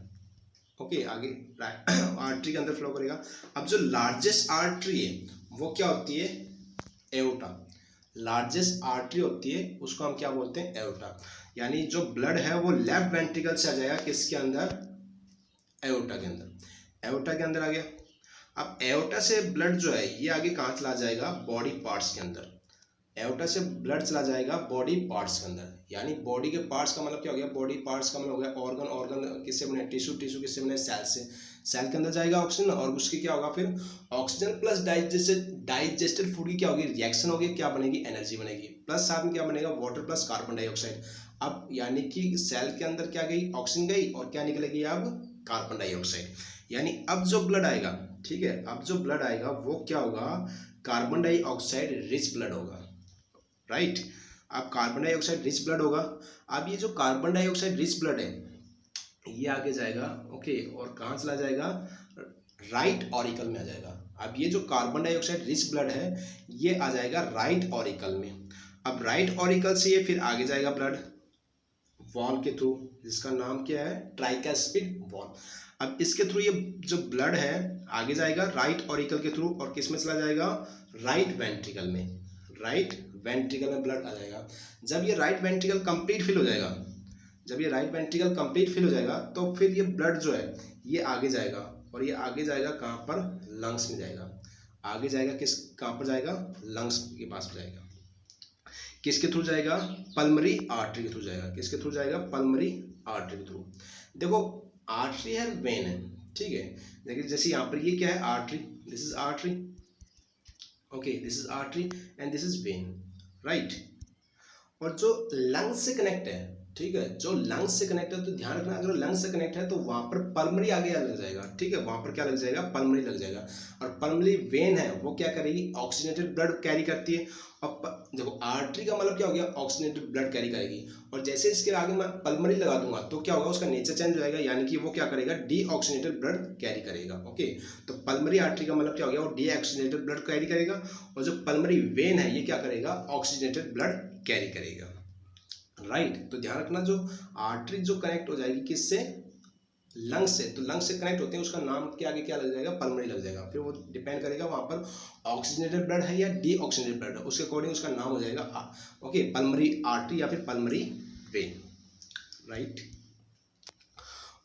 ओके, आगे आर्टरी के अंदर फ्लो करेगा। अब जो लार्जेस्ट आर्टरी है वो क्या होती है, एओर्टा, लार्जेस्ट आर्टरी होती है उसको हम क्या बोलते हैं, एओर्टा, यानी जो ब्लड है वो लेफ्ट वेंट्रिकल से आ जाएगा किसके अंदर, एओर्टा के अंदर, एओर्टा के अंदर आ गया। अब एओर्टा से ब्लड जो है ये आगे कहाँ चला जाएगा, बॉडी पार्ट्स के अंदर, एओर्टा से ब्लड चला जाएगा बॉडी पार्ट्स के अंदर, यानी बॉडी के पार्ट्स का मतलब क्या हो गया, बॉडी पार्ट्स का मतलब हो गया ऑर्गन, ऑर्गन किससे बने, टिश्यू, टिश्यू किससे बने, सेल से, सेल के अंदर जाएगा ऑक्सीजन, और उसकी क्या होगा फिर ऑक्सीजन प्लस डाइजेस्टेड फूड की क्या होगी, रिएक्शन होगी, क्या बनेगी, एनर्जी बनेगी, प्लस साथ में क्या बनेगा, वाटर प्लस कार्बन डाइऑक्साइड। अब यानी कि सेल के अंदर क्या गई, ऑक्सीजन गई, और क्या निकलेगी अब, कार्बन डाइऑक्साइड। यानी अब जो ब्लड आएगा, ठीक है, अब जो ब्लड आएगा वो क्या होगा, कार्बन डाइऑक्साइड रिच ब्लड होगा, राइट। अब कार्बन डाइऑक्साइड रिच ब्लड होगा। अब ये जो कार्बन डाइऑक्साइड रिच ब्लड है ये आगे जाएगा, ओके, और कहाँ चला जाएगा, राइट ऑरिकल में आ जाएगा। अब ये जो कार्बन डाइऑक्साइड रिच ब्लड है ये आ जाएगा राइट ऑरिकल में। अब राइट ऑरिकल से ये फिर आगे जाएगा ब्लड वॉल के थ्रू, जिसका नाम क्या है, ट्राइकास्पिड वॉल। अब इसके थ्रू ये जो ब्लड है आगे जाएगा राइट ऑरिकल के थ्रू, और किस में चला जाएगा, राइट वेंट्रिकल में, राइट वेंट्रिकल में ब्लड आ जाएगा। जब ये राइट वेंट्रिकल कंप्लीट फिल हो जाएगा, जब ये राइट वेंट्रिकल कंप्लीट फिल हो जाएगा तो फिर ये ब्लड जो है ये आगे जाएगा, और ये आगे जाएगा कहाँ पर, लंग्स में जाएगा। आगे जाएगा किस, कहाँ पर जाएगा, लंग्स के पास जाएगा। किसके थ्रू जाएगा, पल्मरी आर्टरी के थ्रू जाएगा। किसके थ्रू जाएगा, पल्मरी आर्टरी के थ्रू। देखो आर्टरी है, वेन है, ठीक है। देखिए जैसे यहाँ पर ये क्या है, artery, this is artery, okay, this is artery and this is when, right. और जो लंग्स से कनेक्ट है, ठीक है, जो लंग्स से कनेक्ट है, तो ध्यान रखना अगर लंग्स से कनेक्ट है तो वहां पर पल्मरी आगे लग जाएगा, ठीक है, वहां पर क्या लग जाएगा, पल्मरी लग जाएगा। और पल्मरी वेन है वो क्या करेगी, ऑक्सीजनेटेड ब्लड कैरी करती है। और देखो आर्टरी का मतलब क्या हो गया, ऑक्सीजनेटेड ब्लड कैरी करेगी। और जैसे इसके आगे मैं पल्मरी लगा दूंगा तो क्या होगा, उसका नेचर चेंज हो जाएगा, यानी कि वो क्या करेगा, डीऑक्सीजनेटेड ब्लड कैरी करेगा, ओके। तो पल्मरी आर्टरी का मतलब क्या हो गया, वो डीऑक्सीजनेटेड ब्लड कैरी करेगा। और जो पल्मरी वेन है ये क्या करेगा, ऑक्सीजनेटेड ब्लड कैरी करेगा, राइट। तो ध्यान रखना जो आर्टरी जो कनेक्ट हो जाएगी किससे, लंग्स से, तो लंग्स से कनेक्ट होते हैं उसका नाम के आगे क्या लग जाएगा, पल्मरी लग जाएगा। फिर वो डिपेंड करेगा वहां पर ऑक्सीजनेटेड ब्लड है या डीऑक्सीजनेटेड ब्लड है, उसके अकॉर्डिंग उसका नाम हो जाएगा ओके, पल्मरी आर्टरी या फिर पल्मरी वेन, राइट,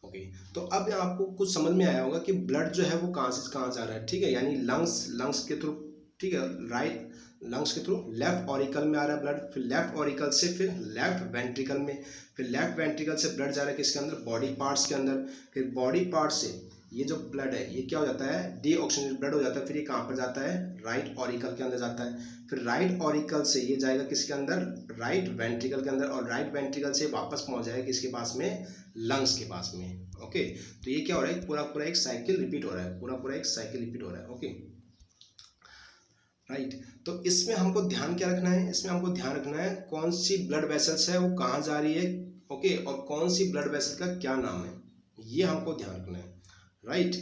ओके। तो अब आपको कुछ समझ में आया होगा कि ब्लड जो है वो कहाँ से कहाँ जा रहा है, ठीक है, यानी लंग्स के थ्रू, ठीक है, राइट लंग्स के थ्रू लेफ्ट ऑरिकल में आ रहा है ब्लड, फिर लेफ्ट ऑरिकल से फिर लेफ्ट वेंट्रिकल में, फिर लेफ्ट वेंट्रिकल से ब्लड जा रहा है किसके अंदर, बॉडी पार्ट्स के अंदर। फिर बॉडी पार्ट से ये जो ब्लड है ये क्या हो जाता है, डीऑक्सीजनेटेड ब्लड हो जाता है। फिर ये कहाँ पर जाता है, राइट ऑरिकल के अंदर जाता है। फिर राइट ऑरिकल से ये जाएगा किसके अंदर, राइट वेंट्रिकल के अंदर, और राइट वेंट्रिकल से वापस पहुंच जाएगा किसके पास में, लंग्स के पास में, ओके। तो ये क्या हो रहा है, पूरा पूरा एक साइकिल रिपीट हो रहा है, पूरा पूरा एक साइकिल रिपीट हो रहा है, ओके, राइट। तो इसमें हमको ध्यान क्या रखना है, इसमें हमको ध्यान रखना है कौन सी ब्लड वेसल्स है वो कहाँ जा रही है, ओके, और कौन सी ब्लड वेसल का क्या नाम है, ये हमको ध्यान रखना है, राइट।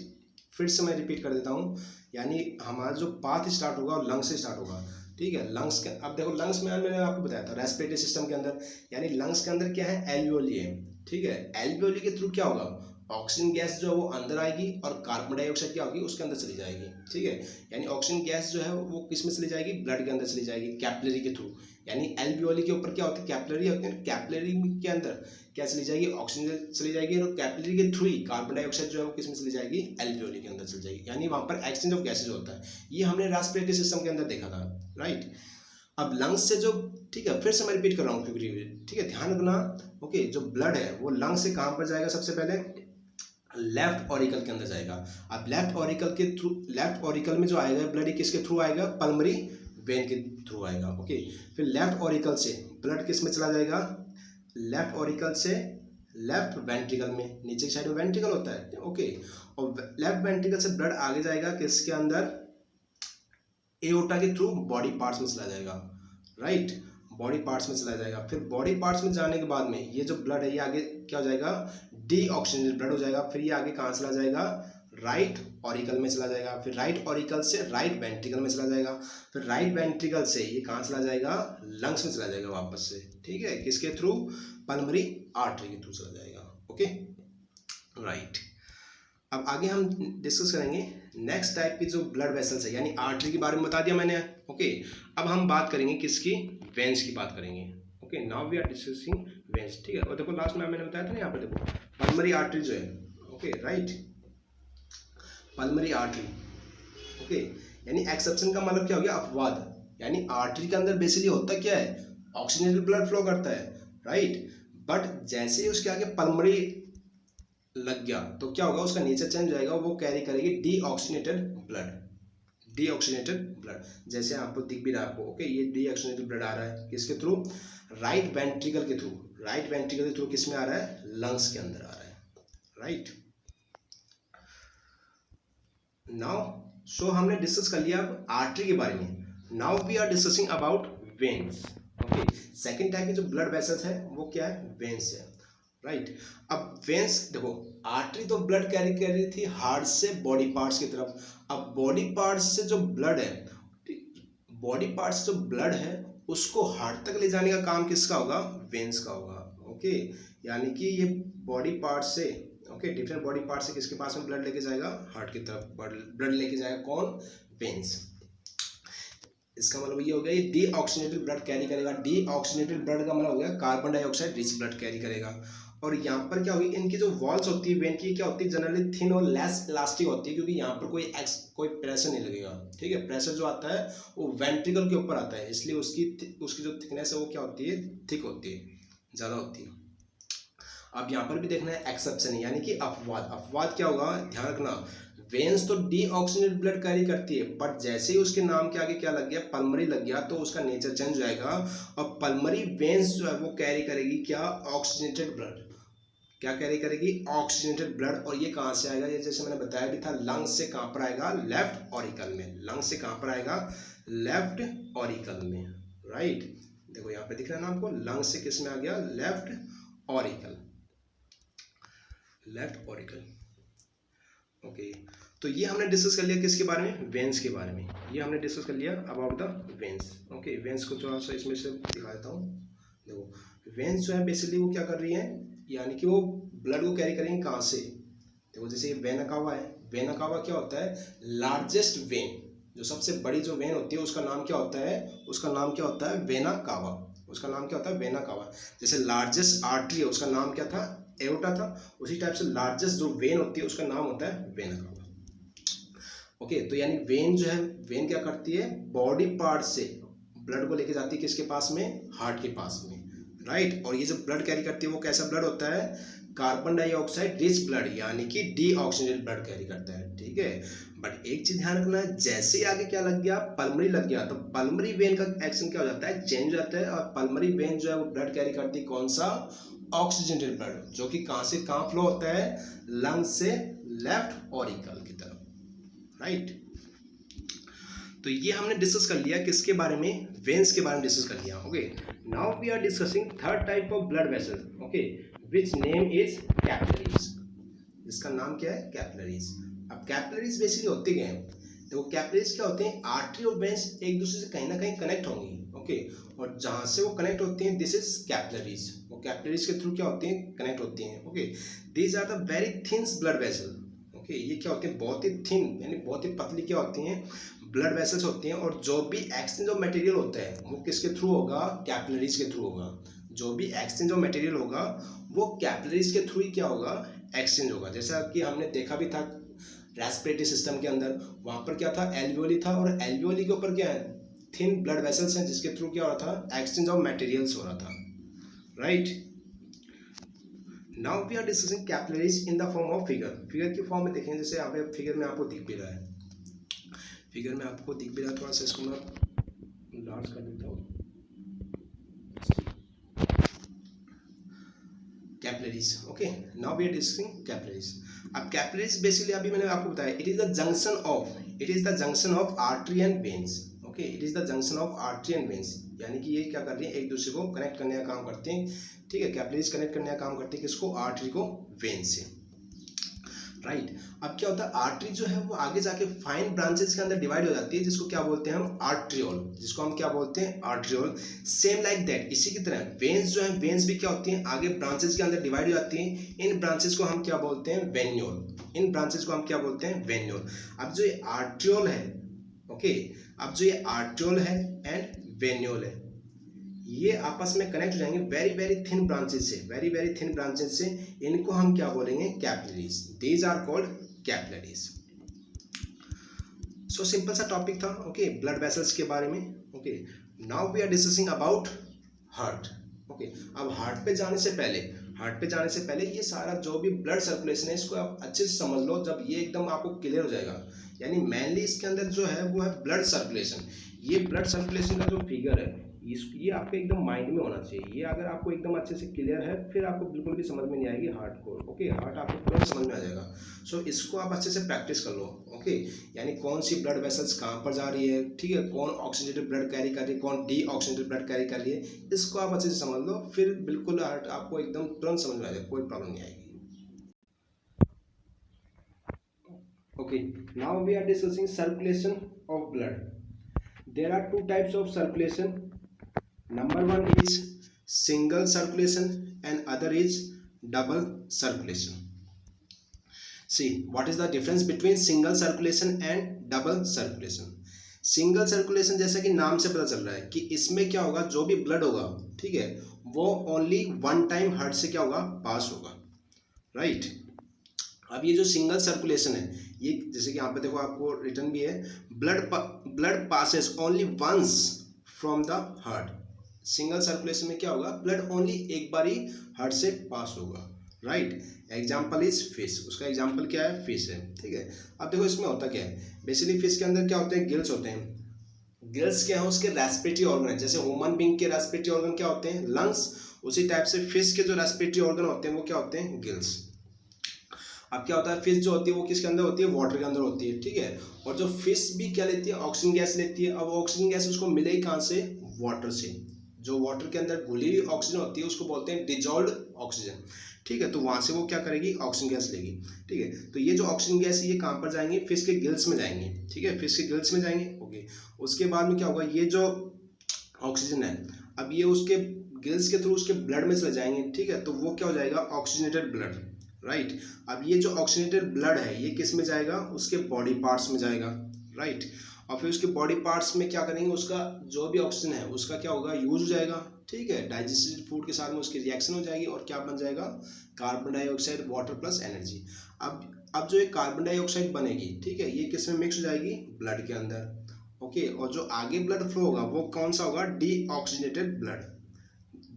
फिर से मैं रिपीट कर देता हूँ, यानी हमारा जो पाथ स्टार्ट होगा और लंग्स से स्टार्ट होगा, ठीक है। लंग्स के, अब देखो लंग्स में मैंने आपको बताया था रेस्पिरेटरी सिस्टम के अंदर, यानी लंग्स के अंदर क्या है, एल्वियोली है, ठीक है। एल्वियोली के थ्रू क्या होगा, ऑक्सीजन गैस जो है वो अंदर आएगी और कार्बन डाइऑक्साइड क्या होगी, उसके अंदर चली जाएगी, ठीक है। यानी ऑक्सीजन गैस जो है वो किस में चली जाएगी, ब्लड के अंदर चली जाएगी, कैपिलरी के थ्रू। यानी एल्वियोली के ऊपर क्या होती है, कैपिलरी होती है, कैपिलरी के अंदर क्या चली जाएगी, ऑक्सीजन चली जाएगी, और कैपिलरी के थ्रू ही कार्बन डाइऑक्साइड जो है वो किस में चली जाएगी, एल्वियोली के अंदर चली जाएगी। यानी वहां पर एक्सचेंज ऑफ गैसेज होता है, ये हमने रेस्पिरेटरी सिस्टम के अंदर देखा था, राइट। अब लंग्स से जो, ठीक है, फिर से मैं रिपीट कर रहा हूँ क्योंकि, ठीक है, ध्यान रखना, ओके। जो ब्लड है वो लंग्स से कहाँ पर जाएगा, सबसे पहले लेफ्ट ऑरिकल के अंदर जाएगा। अब लेफ्ट ऑरिकल के थ्रू, लेफ्ट ऑरिकल में जो आएगा ब्लड किसके थ्रू आएगा, पल्मरी वेन के थ्रू आएगा, ओके। फिर लेफ्ट ऑरिकल से ब्लड किस में चला जाएगा, लेफ्ट ऑरिकल से लेफ्ट वेंट्रिकल में, नीचे की साइड में वेंट्रिकल होता है, ओके। और लेफ्ट वेंट्रिकल से ब्लड आगे जाएगा किसके अंदर, एओर्टा के थ्रू बॉडी पार्ट्स में चला जाएगा, राइट, बॉडी पार्ट्स में चला जाएगा। फिर बॉडी पार्ट्स में जाने के बाद में ये जो ब्लड है ये आगे क्या हो जाएगा, डीऑक्सीजनेटेड ब्लड हो जाएगा। फिर ये आगे कहाँ चला जाएगा, राइट ऑरिकल में चला जाएगा। फिर राइट ऑरिकल से राइट वेंट्रिकल में चला जाएगा। फिर राइट वेंट्रिकल से ये कहाँ चला जाएगा, लंग्स में चला जाएगा वापस से, ठीक है, किसके थ्रू, पल्मरी आर्टरी के थ्रू चला जाएगा, ओके, राइट। अब आगे हम डिस्कस करेंगे नेक्स्ट टाइप की जो ब्लड वेसल्स है, यानी आर्टरी के बारे में बता दिया मैंने, ओके। अब हम बात करेंगे किसकी, वेन्स की बात करेंगे, okay. Now we are discussing veins, ठीक है। और देखो लास्ट में मैंने बताया था ना, यहाँ पर देखो पल्मरी आर्टरी जो है, okay, right, pulmonary artery, okay. यानी एक्सेप्शन का मतलब क्या हो गया, अपवाद। यानी आर्टरी के अंदर बेसिकली होता क्या है, ऑक्सीजनेटेड ब्लड फ्लो करता है, राइट। बट जैसे ही उसके आगे पल्मरी लग गया तो क्या होगा, उसका नेचर चेंज हो जाएगा, वो कैरी करेगी डीऑक्सीजनेटेड ब्लड, डीऑक्सीजनेटेड ब्लड, जैसे आपको दिख भी रहा है आपको, ओके। ये डीऑक्सीजनेटेड ब्लड आ रहा है किसके थ्रू, राइट वेंट्रिकल के थ्रू, राइट वेंट्रिकल के थ्रू किस में आ रहा है, लंग्स के अंदर आ रहा है, राइट। नाउ सो हमने डिस्कस कर लिया अब आर्टरी के बारे में। Now we are discussing about veins, okay. Second type की जो ब्लड वेसल्स है वो क्या है, वेन्स है, राइट। अब वेन्स देखो, आर्टरी तो ब्लड कैरी कर रही थी हार्ट से बॉडी पार्ट्स की तरफ। अब बॉडी पार्ट्स से जो ब्लड है, बॉडी पार्ट्स से जो ब्लड है उसको हार्ट तक ले जाने का काम किसका होगा, वेन्स का होगा, ओके। यानी कि ये बॉडी पार्ट से, ओके, डिफरेंट बॉडी पार्ट से किसके पास में ब्लड लेके जाएगा, हार्ट की तरफ ब्लड लेके जाएगा, कौन, वेन्स। इसका मतलब ये हो गया, ये डीऑक्सीजनेटेड ब्लड कैरी करेगा। डीऑक्सीजनेटेड ब्लड का मतलब हो गया carbon dioxide rich blood carry करेगा। और यहाँ पर क्या होगी, इनकी जो वॉल्स होती है वेन की, क्या होती है, जनरली थिन और लेस इलास्टिक होती है, क्योंकि यहाँ पर कोई प्रेशर नहीं लगेगा, ठीक है। प्रेशर जो आता है वो वेंट्रिकल के ऊपर आता है, इसलिए उसकी जो थिकनेस है वो क्या होती है, थिक होती है, ज़्यादा होती है। अब यहाँ पर भी देखना है एक्सेप्शन, यानी कि अपवाद। अपवाद क्या होगा, ध्यान रखना, वेन्स तो डीऑक्सीजनेटेड ब्लड कैरी करती है, बट जैसे ही उसके नाम के आगे क्या लग गया, पल्मरी लग गया, तो उसका नेचर चेंज हो जाएगा। और पल्मरी वेन्स जो है वो कैरी करेगी क्या, ऑक्सीजनेटेड ब्लड। क्या कैरी करेगी, ऑक्सीजनेटेड ब्लड। और ये कहाँ से आएगा, ये जैसे मैंने बताया भी था, लंग्स से कहाँ पर आएगा, लेफ्ट ऑरिकल में। लंग्स से कहाँ पर आएगा, लेफ्ट ऑरिकल में, राइट। देखो यहाँ पे दिख रहा है ना आपको, लंग्स से किस में आ गया, left auricle, left auricle. Okay, तो ये हमने डिस्कस कर लिया किसके बारे में, वेन्स के बारे में। ये हमने डिस्कस कर लिया about the veins. Okay, veins को थोड़ा सा इसमें से दिखा देता हूँ। देखो वेन्स जो है बेसिकली वो क्या कर रही है, यानी कि वो ब्लड को कैरी करेंगे कहाँ से। देखो जैसे ये वेना कावा है, वेना कावा क्या होता है, लार्जेस्ट वेन, जो सबसे बड़ी जो वेन होती है उसका नाम क्या होता है, उसका नाम क्या होता है, वेना कावा। उसका नाम क्या होता है, वेना कावा। जैसे लार्जेस्ट आर्टरी है उसका नाम क्या था, एओर्टा था, उसी टाइप से लार्जेस्ट जो वेन होती है उसका नाम होता है वेना कावा। ओके, तो यानी वेन जो है, वेन क्या करती है, बॉडी पार्ट से ब्लड को लेके जाती है किसके पास में, हार्ट के पास में, राइट। और ये जो ब्लड कैरी करती है वो कैसा ब्लड होता है, कार्बन डाइऑक्साइड रिच ब्लड, यानी कि डीऑक्सीजनेटेड ब्लड कैरी करता है, ठीक है। बट एक चीज ध्यान रखना है, जैसे ही आगे क्या लग गया, पल्मरी लग गया, तो पल्मरी वेन का एक्शन क्या हो जाता है, चेंज हो जाता है। और पल्मरी वेन जो है वो ब्लड कैरी करती है कौन सा, ऑक्सीजनेटेड ब्लड, जो कि कहाँ से कहाँ फ्लो होता है, लंग्स से लेफ्ट ऑरिकल की तरफ, राइट। तो ये हमने डिस्कस कर लिया किसके बारे में, वेन्स के बारे में डिस्कस कर लिया। Okay, now we are discussing third type of blood vessel, okay, which name is capillaries. इसका नाम क्या है, कैपिलरीज। अब कैपिलरीज बेसिकली होते क्या हैं, देखो कैपिलरीज क्या होते हैं, आर्टरी और वेन्स एक दूसरे से कहीं ना कहीं कनेक्ट होंगी, ओके, और जहां से वो कनेक्ट होती हैं दिस इज कैपिलरीज। वो कैपिलरीज के थ्रू क्या होती हैं, कनेक्ट होती हैं, okay. These are the very thin blood vessel, okay. ये क्या होते हैं, बहुत ही थिन, यानी बहुत ही पतली क्या होती हैं, ब्लड वेसल्स होती हैं। और जो भी एक्सचेंज ऑफ मटेरियल होता है वो किसके थ्रू होगा, कैपिलरीज के थ्रू होगा। जो भी एक्सचेंज ऑफ मटेरियल होगा वो कैपिलरीज के थ्रू ही क्या होगा, एक्सचेंज होगा। जैसा कि हमने देखा भी था रेस्पिरेटरी सिस्टम के अंदर, वहां पर क्या था, एल्वियोली था, और एल्वियोली के ऊपर क्या है, थिन ब्लड वेसल्स हैं, जिसके थ्रू क्या हो रहा था, एक्सचेंज ऑफ मटेरियल्स हो रहा था, right. Now we are discussing capillaries in the form of figure. Figure की फॉर्म में देखें, जैसे यहाँ पे फिगर में आपको दिख भी रहा है, फिगर में आपको दिख भी रहा है, थोड़ा सा इसको मैं लार्ज कर देता हूँ। Capillaries, okay, now we are discussing capillaries. अब कैपिलरीज बेसिकली अभी मैंने आपको बताया, it is the junction of artery and veins, okay, it is the junction of artery and veins, यानी कि ये क्या कर रही है, एक दूसरे को कनेक्ट करने का काम करते हैं, ठीक है। कैपिलरीज कनेक्ट करने का काम करते हैं किसको, आर्टरी को वेन से, राइट। अब क्या होता है, आर्टरी जो है वो आगे जाके फाइन ब्रांचेस के अंदर डिवाइड हो जाती है, जिसको क्या बोलते हैं हम, आर्ट्रियोल, जिसको हम क्या बोलते हैं, आर्ट्रियोल। सेम लाइक दैट, इसी की तरह वेन्स जो है, वेन्स भी क्या होती हैं, आगे ब्रांचेस के अंदर डिवाइड हो जाती हैं। इन ब्रांचेस को हम क्या बोलते हैं, वेन्यूल। इन ब्रांचेस को हम क्या बोलते हैं, वेन्यूल। अब जो ये आर्ट्रियोल है, ओके, अब जो ये आर्ट्रियोल है एंड वेन्यूल है, ये आपस में कनेक्ट हो जाएंगे वेरी वेरी थिन ब्रांचेस से, वेरी वेरी थिन ब्रांचेस से। इनको हम क्या बोलेंगे, capillaries. These are called capillaries. So simple सा टॉपिक था, ओके, ब्लड वेसल्स के बारे में, okay. Now we are discussing about heart, okay. अब हार्ट पे जाने से पहले ये सारा जो भी ब्लड सर्कुलेशन है इसको आप अच्छे से समझ लो। जब ये एकदम आपको क्लियर हो जाएगा, यानी मेनली इसके अंदर जो है वो है ब्लड सर्कुलेशन। ये ब्लड सर्कुलेशन का जो फिगर है ये आपके एकदम माइंड में होना चाहिए। ये अगर आपको एकदम अच्छे से क्लियर है, फिर आपको बिल्कुल भी समझ में नहीं आएगी हार्ट को, ओके। हार्ट आपको तुरंत समझ में आ जाएगा। सो इसको आप अच्छे से प्रैक्टिस कर लो, ओके। यानी कौन सी ब्लड वेसल्स कहाँ पर जा रही है, ठीक है, कौन ऑक्सीजनेटेड ब्लड कैरी कर रही है, कौन डीऑक्सीजनेटेड ब्लड कैरी कर रही है, इसको आप अच्छे से समझ लो, फिर बिल्कुल हार्ट आपको एकदम तुरंत समझ में आ जाएगा, कोई प्रॉब्लम नहीं आएगी। Okay, now we are discussing circulation of blood. There are two types of circulation. Number one is single circulation and other is double circulation. See what is the difference between single circulation and double circulation. Single circulation जैसा कि नाम से पता चल रहा है कि इसमें क्या होगा, जो भी ब्लड होगा, ठीक है, वो ओनली वन टाइम हार्ट से क्या होगा, पास होगा, राइट। अब ये जो सिंगल सर्कुलेशन है, ये जैसे कि यहाँ पे देखो आपको रिटर्न भी है, blood passes only once from the heart. Single circulation में क्या होगा, ब्लड ओनली एक बार ही हार्ट से पास होगा, राइट। एग्जाम्पल इज फिश, उसका एग्जाम्पल क्या है, फिश है, ठीक है। अब देखो इसमें होता क्या है, बेसिकली फिश के अंदर क्या होते हैं, गिल्स होते हैं। गिल्स क्या है, उसके रेस्पिरेटरी ऑर्गन है। जैसे ह्यूमन बींग के रेस्पिरेटरी ऑर्गन क्या होते हैं, लंग्स, उसी टाइप से फिश के जो रेस्पिरेटरी ऑर्गन होते हैं वो क्या होते हैं, गिल्स। अब क्या होता है, फिश जो होती है वो किसके अंदर होती है, वाटर के अंदर होती है, ठीक है। और जो फिश भी क्या लेती है, ऑक्सीजन गैस लेती है। अब ऑक्सीजन गैस उसको मिलेगी कहाँ से, वाटर से। जो वाटर के अंदर घुली हुई ऑक्सीजन होती है उसको बोलते हैं डिजॉल्व्ड ऑक्सीजन, ठीक है। तो वहां से वो क्या करेगी, ऑक्सीजन गैस लेगी, ठीक है। तो ये जो ऑक्सीजन गैस है ये कहाँ पर जाएंगे, फिश के गिल्स में जाएंगे, ठीक है, फिश के गिल्स में जाएंगे, ओके। उसके बाद में क्या होगा, ये जो ऑक्सीजन है अब ये उसके गिल्स के थ्रू उसके ब्लड में चले जाएंगे, ठीक है। तो वो क्या हो जाएगा, ऑक्सीजनेटेड ब्लड, राइट। अब ये जो ऑक्सीजनेटेड ब्लड है ये किस में जाएगा, उसके बॉडी पार्ट्स में जाएगा, राइट। और फिर उसके बॉडी पार्ट्स में क्या करेंगे, उसका जो भी ऑक्सीजन है उसका क्या होगा, यूज हो जाएगा, ठीक है। डाइजेस्टेड फूड के साथ में उसकी रिएक्शन हो जाएगी और क्या बन जाएगा, carbon dioxide, water plus energy. अब जो एक कार्बन डाइऑक्साइड बनेगी, ठीक है, ये किस में मिक्स हो जाएगी, ब्लड के अंदर, ओके। और जो आगे ब्लड फ्लो होगा वो कौन सा होगा, डीऑक्सीजनेटेड ब्लड।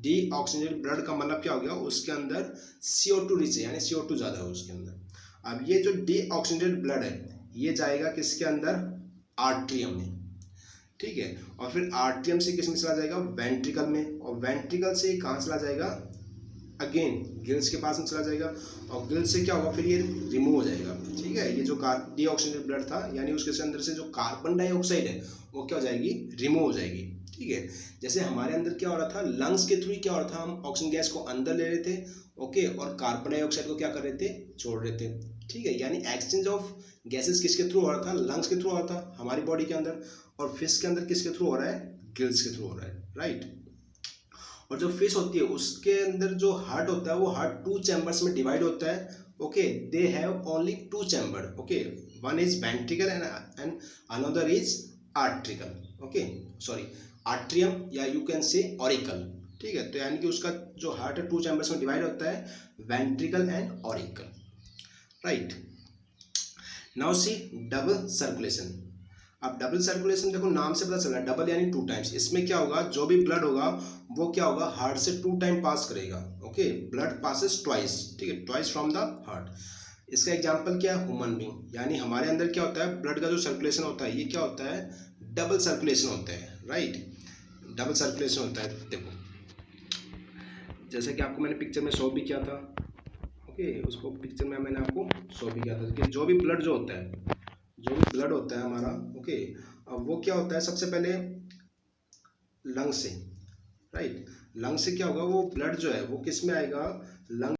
डीऑक्सीजनेटेड ब्लड का मतलब क्या हो गया, उसके अंदर CO2 रिच है, यानी CO2 ज़्यादा है उसके अंदर। अब ये जो डीऑक्सीजनेटेड ब्लड है ये जाएगा किसके अंदर, आर्ट्रियम में, ठीक है। और फिर आर्ट्रियम से किस में चला जाएगा, वेंट्रिकल में। और वेंट्रिकल से कहाँ चला जाएगा, अगेन गिल्स के पास में चला जाएगा। और गिल्स से क्या होगा, फिर ये रिमूव हो जाएगा, ठीक है। ये जो डीऑक्सीजनेटेड ब्लड था यानी उसके अंदर से जो कार्बन डाइऑक्साइड है वो क्या हो जाएगी, रिमूव हो जाएगी, ठीक है। जैसे हमारे अंदर क्या हो रहा था, लंग्स के थ्रू क्या हो रहा था, हम ऑक्सीजन गैस को अंदर ले रहे थे, ओके, और कार्बन डाइऑक्साइड को क्या कर रहे थे, छोड़ रहे थे, ठीक है। यानी एक्सचेंज ऑफ गैसेस किसके थ्रू हो रहा था, लंग्स के थ्रू हो रहा था हमारी बॉडी के अंदर। और फिश के अंदर किसके थ्रू हो रहा है, गिल्स के थ्रू हो रहा है, राइट। और जो फिश होती है उसके अंदर जो हार्ट होता है वो हार्ट 2 चैम्बर्स में डिवाइड होता है, okay. They have only 2 chamber, okay. One is ventricle and another is atrical, okay, sorry atrium या यू कैन से ऑरिकल, ठीक है। तो यानी कि उसका जो हार्ट है 2 चैम्बर्स में डिवाइड होता है, ventricle and auricle, right. Now see double circulation. अब डबल सर्कुलेशन देखो नाम से पता चल रहा है, डबल यानी 2 टाइम्स। इसमें क्या होगा, जो भी ब्लड होगा वो क्या होगा, हार्ट से 2 टाइम पास करेगा, ओके। ब्लड पासेस ट्वाइस, ठीक है, ट्वाइस फ्रॉम द हार्ट। इसका एग्जांपल क्या है, ह्यूमन बीइंग, यानी हमारे अंदर क्या होता है, ब्लड का जो सर्कुलेशन होता है ये क्या होता है, डबल सर्कुलेशन होता है, राइट। डबल सर्कुलेशन होता है। देखो जैसे कि आपको मैंने पिक्चर में शो भी किया था, ओके, उसको पिक्चर में मैंने आपको शो भी किया था कि जो भी ब्लड जो होता है, जो भी ब्लड होता है हमारा, ओके, अब वो क्या होता है, सबसे पहले लंग से, राइट। लंग से क्या होगा, वो ब्लड जो है वो किस में आएगा, लंग।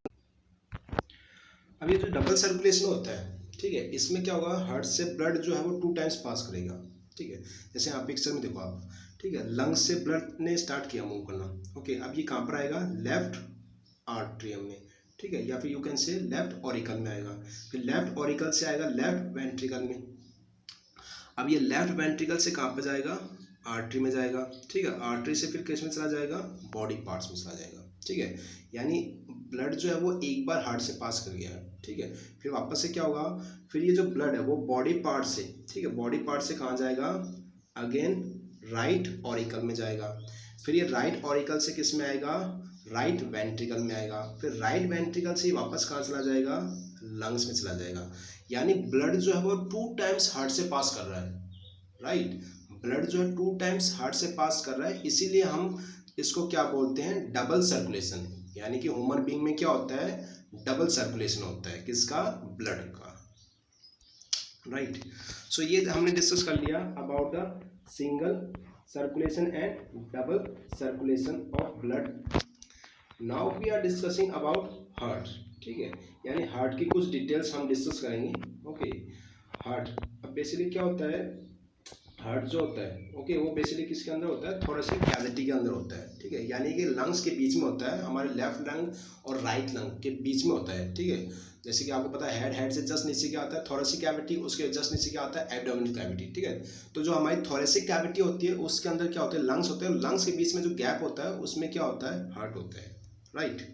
अब ये जो डबल सर्कुलेशन होता है, ठीक है, इसमें क्या होगा, हार्ट से ब्लड जो है वो 2 टाइम्स पास करेगा, ठीक है। जैसे आप पिक्चर में देखो आप, ठीक है, लंग से ब्लड ने स्टार्ट किया मूव करना, ओके। अब ये कहाँ पर आएगा, लेफ्ट आर्ट्रियम में, ठीक है, या फिर you can say left auricle में आएगा। फिर लेफ्ट ऑरिकल से आएगा लेफ्ट वेंट्रिकल में। अब ये लेफ्ट वेंट्रिकल से कहाँ पे जाएगा, आर्टरी में जाएगा, ठीक है। आर्टरी से फिर किस में चला जाएगा, बॉडी पार्ट्स में चला जाएगा, ठीक है। यानी ब्लड जो है वो एक बार हार्ट से पास कर गया है, ठीक है। फिर वापस से क्या होगा, फिर ये जो ब्लड है वो बॉडी पार्ट से, ठीक है, बॉडी पार्ट से कहाँ जाएगा, अगेन राइट ऑरिकल में जाएगा। फिर ये राइट ऑरिकल से किस में आएगा, राइट वेंट्रिकल में आएगा। फिर राइट वेंट्रिकल से वापस कहाँ चला जाएगा, लंग्स में चला जाएगा। यानी ब्लड जो है वो 2 टाइम्स हार्ट से पास कर रहा है, राइट। ब्लड जो है 2 टाइम्स हार्ट से पास कर रहा है, इसीलिए हम इसको क्या बोलते हैं, डबल सर्कुलेशन। यानी कि ह्यूमन बीइंग में क्या होता है, डबल सर्कुलेशन होता है, किसका, ब्लड का, राइट। सो ये हमने डिस्कस कर लिया about the single circulation and double circulation of blood. Now we are discussing about heart, ठीक है, यानी हार्ट की कुछ डिटेल्स हम डिस्कस करेंगे, ओके। हार्ट अब बेसिकली क्या होता है, हार्ट जो होता है ओके वो बेसिकली किसके अंदर होता है, थोरेसिक कैविटी के अंदर होता है, ठीक है, यानी कि लंग्स के बीच में होता है, हमारे लेफ्ट लंग और राइट लंग के बीच में होता है, ठीक है। जैसे कि आपको पता है हेड से जस्ट नीचे क्या आता है, थोरेसिक कैविटी, उसके जस्ट नीचे क्या आता है, एब्डोमिनल कैविटी, ठीक है। तो जो हमारी थोरेसिक कैविटी होती है उसके अंदर क्या होता है, लंग्स होते हैं, लंग्स के बीच में जो गैप होता है उसमें क्या होता है, हार्ट होता है, राइट।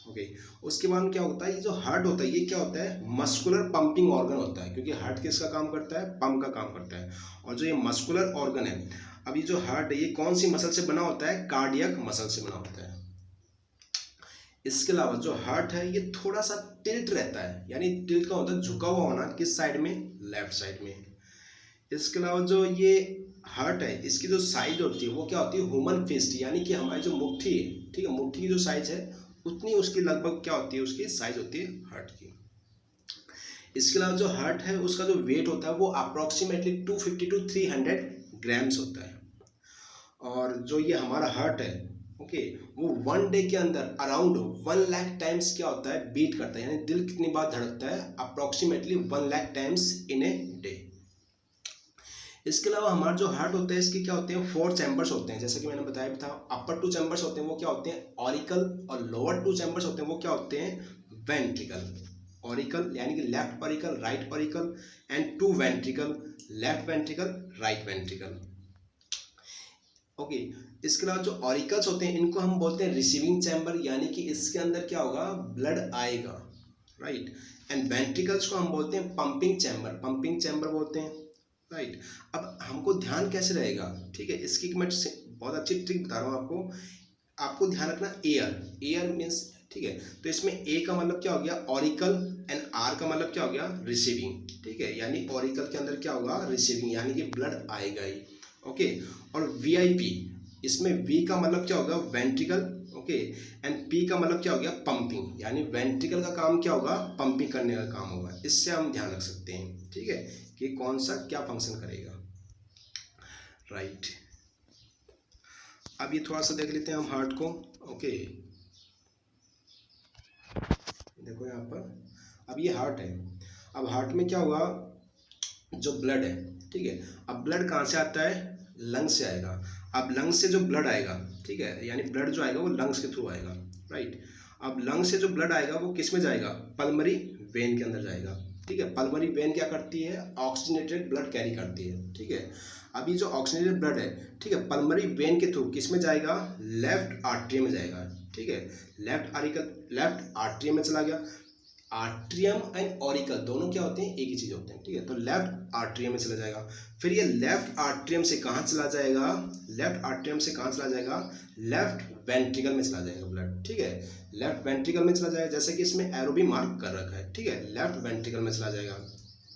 ओके उसके बाद क्या होता है, ये जो हार्ट होता है ये क्या होता है, मस्कुलर पंपिंग ऑर्गन होता है, क्योंकि हार्ट किसका काम करता है, पंप का काम करता है। और जो ये मस्कुलर ऑर्गन है, अब ये जो हार्ट है ये कौन सी मसल से बना होता है, कार्डियक मसल से बना होता है। इसके अलावा जो हार्ट है ये थोड़ा सा टिल्ट रहता है, यानी टिल्ट का होता है झुका हुआ होना, किस साइड में, लेफ्ट साइड में। इसके अलावा जो ये हार्ट है इसकी जो साइज होती है वो क्या होती है, ह्यूमन फिस्ट, यानी कि हमारी जो मुट्ठी है, ठीक है, मुट्ठी की जो साइज है उतनी उसकी लगभग क्या होती है, उसकी साइज होती है हार्ट की। इसके अलावा जो हार्ट है उसका जो वेट होता है वो अप्रोक्सीमेटली 250 टू 300 ग्राम्स होता है। और जो ये हमारा हार्ट है ओके वो 1 डे के अंदर अराउंड 1 लाख टाइम्स क्या होता है, बीट करता है, यानी दिल कितनी बार धड़कता है, approximately 1 lakh times in a day. इसके अलावा हमारा जो हार्ट होता है इसके क्या होते हैं, 4 चैम्बर्स होते हैं, जैसे कि मैंने बताया भी था। अपर 2 चैम्बर्स होते हैं वो क्या होते हैं, ऑरिकल, और लोअर 2 चैम्बर्स होते हैं वो क्या होते हैं, वेंट्रिकल। ऑरिकल यानी कि left auricle, right auricle, and 2 ventricle, left ventricle, right ventricle. Okay इसके अलावा जो ऑरिकल्स होते हैं इनको हम बोलते हैं रिसीविंग चैम्बर, यानी कि इसके अंदर क्या होगा, ब्लड आएगा, राइट। एंड वेंट्रिकल्स को हम बोलते हैं पंपिंग चैम्बर, पंपिंग चैम्बर बोलते हैं, राइट। अब हमको ध्यान कैसे रहेगा, ठीक है, इसकी मैं बहुत अच्छी ट्रिक बता रहा हूँ आपको। आपको ध्यान रखना एयर, एयर मीन्स, ठीक है, तो इसमें ए का मतलब क्या हो गया, ऑरिकल, एंड आर का मतलब क्या हो गया, रिसीविंग, ठीक है, यानी ऑरिकल के अंदर क्या होगा, रिसीविंग, यानी कि ब्लड आएगा ही, ओके। और वीआईपी, इसमें वी का मतलब क्या होगा, वेंट्रिकल, ओके, एंड पी का मतलब क्या हो गया, पंपिंग, यानी वेंट्रिकल का काम क्या होगा, पंपिंग करने का काम होगा। इससे हम ध्यान रख सकते हैं, ठीक है, कि कौन सा क्या फंक्शन करेगा, राइट। अब ये थोड़ा सा देख लेते हैं हम हार्ट को, ओके। देखो यहाँ पर, अब ये हार्ट है, अब हार्ट में क्या होगा, जो ब्लड है, ठीक है, अब ब्लड कहाँ से आता है, लंग्स से आएगा। अब लंग्स से जो ब्लड आएगा, ठीक है, यानी ब्लड जो आएगा वो लंग्स के थ्रू आएगा, राइट। अब लंग्स से जो ब्लड आएगा वो किस में जाएगा, पल्मरी वेन के अंदर जाएगा, ठीक है। पल्मरी वेन क्या करती है, ऑक्सीजनेटेड ब्लड कैरी करती है, ठीक है। अभी जो ऑक्सीजनेटेड ब्लड है, ठीक है, पल्मरी वेन के थ्रू किस में जाएगा, लेफ्ट आर्टरी में जाएगा, ठीक है, लेफ्ट आर्टरी में चला गया। आर्ट्रियम एंड ऑरिकल दोनों क्या होते हैं, एक ही चीज होते हैं, ठीक है, तो लेफ्ट आर्ट्रियम में चला जाएगा। फिर ये लेफ्ट आर्ट्रियम से कहाँ चला जाएगा, लेफ्ट आर्ट्रियम से कहाँ चला जाएगा, लेफ्ट वेंट्रिकल में चला जाएगा ब्लड, ठीक है, लेफ्ट वेंट्रिकल में चला जाएगा, जैसे कि इसमें एरो भी मार्क कर रखा है, ठीक है, लेफ्ट वेंट्रिकल में चला जाएगा,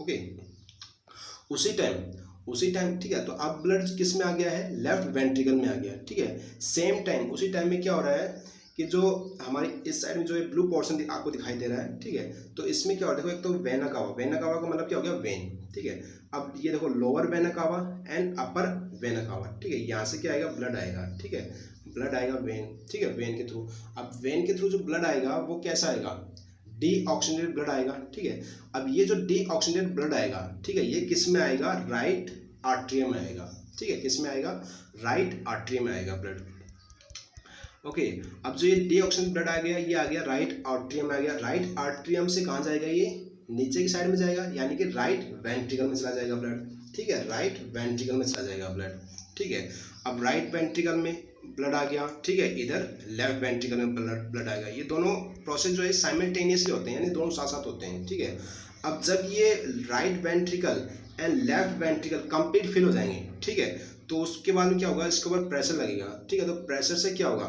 ओके। उसी टाइम ठीक है, तो अब ब्लड किस में आ गया है, लेफ्ट वेंट्रिकल में आ गया है, ठीक है। सेम टाइम उसी टाइम में क्या हो रहा है कि जो हमारी इस साइड में जो ब्लू पोर्शन आपको दिखाई दे रहा है, ठीक है, तो इसमें क्या हो रहा है, देखो एक तो वेना कावा, वेना कावा का मतलब क्या हो गया, वेन, ठीक है। अब ये देखो lower vena cava and upper vena cava, ठीक है, यहाँ से क्या आएगा, ब्लड आएगा, ठीक है, ब्लड आएगा वेन, ठीक है, वेन के थ्रू। अब वेन के थ्रू जो ब्लड आएगा वो कैसा आएगा, डीऑक्सीजनेटेड ब्लड आएगा, ठीक है। अब ये जो डीऑक्सीजनेटेड ब्लड आएगा, ठीक है, ये किस में आएगा, राइट आर्ट्रियम में आएगा, ठीक है, किस में आएगा, राइट आर्ट्रियम में आएगा ब्लड, ओके। अब जो ये डीऑक्सीजन ब्लड आ गया, ये आ गया राइट आर्ट्रियम में आ गया, राइट आर्ट्रियम से कहाँ जाएगा, ये नीचे की साइड में जाएगा, यानी कि राइट वेंट्रिकल में चला जाएगा ब्लड, ठीक है, राइट वेंट्रिकल में चला जाएगा ब्लड, ठीक है। अब राइट वेंट्रिकल में ब्लड आ गया, ठीक है, इधर लेफ्ट वेंट्रिकल में ब्लड आएगा। ये दोनों प्रोसेस जो है साइमल्टेनियसली होते हैं, यानी दोनों साथ साथ होते हैं, ठीक है। अब जब ये right ventricle and left ventricle complete fill हो जाएंगे, ठीक है, तो उसके बाद में क्या होगा, इसके ऊपर प्रेशर लगेगा, ठीक है, तो प्रेशर से क्या होगा,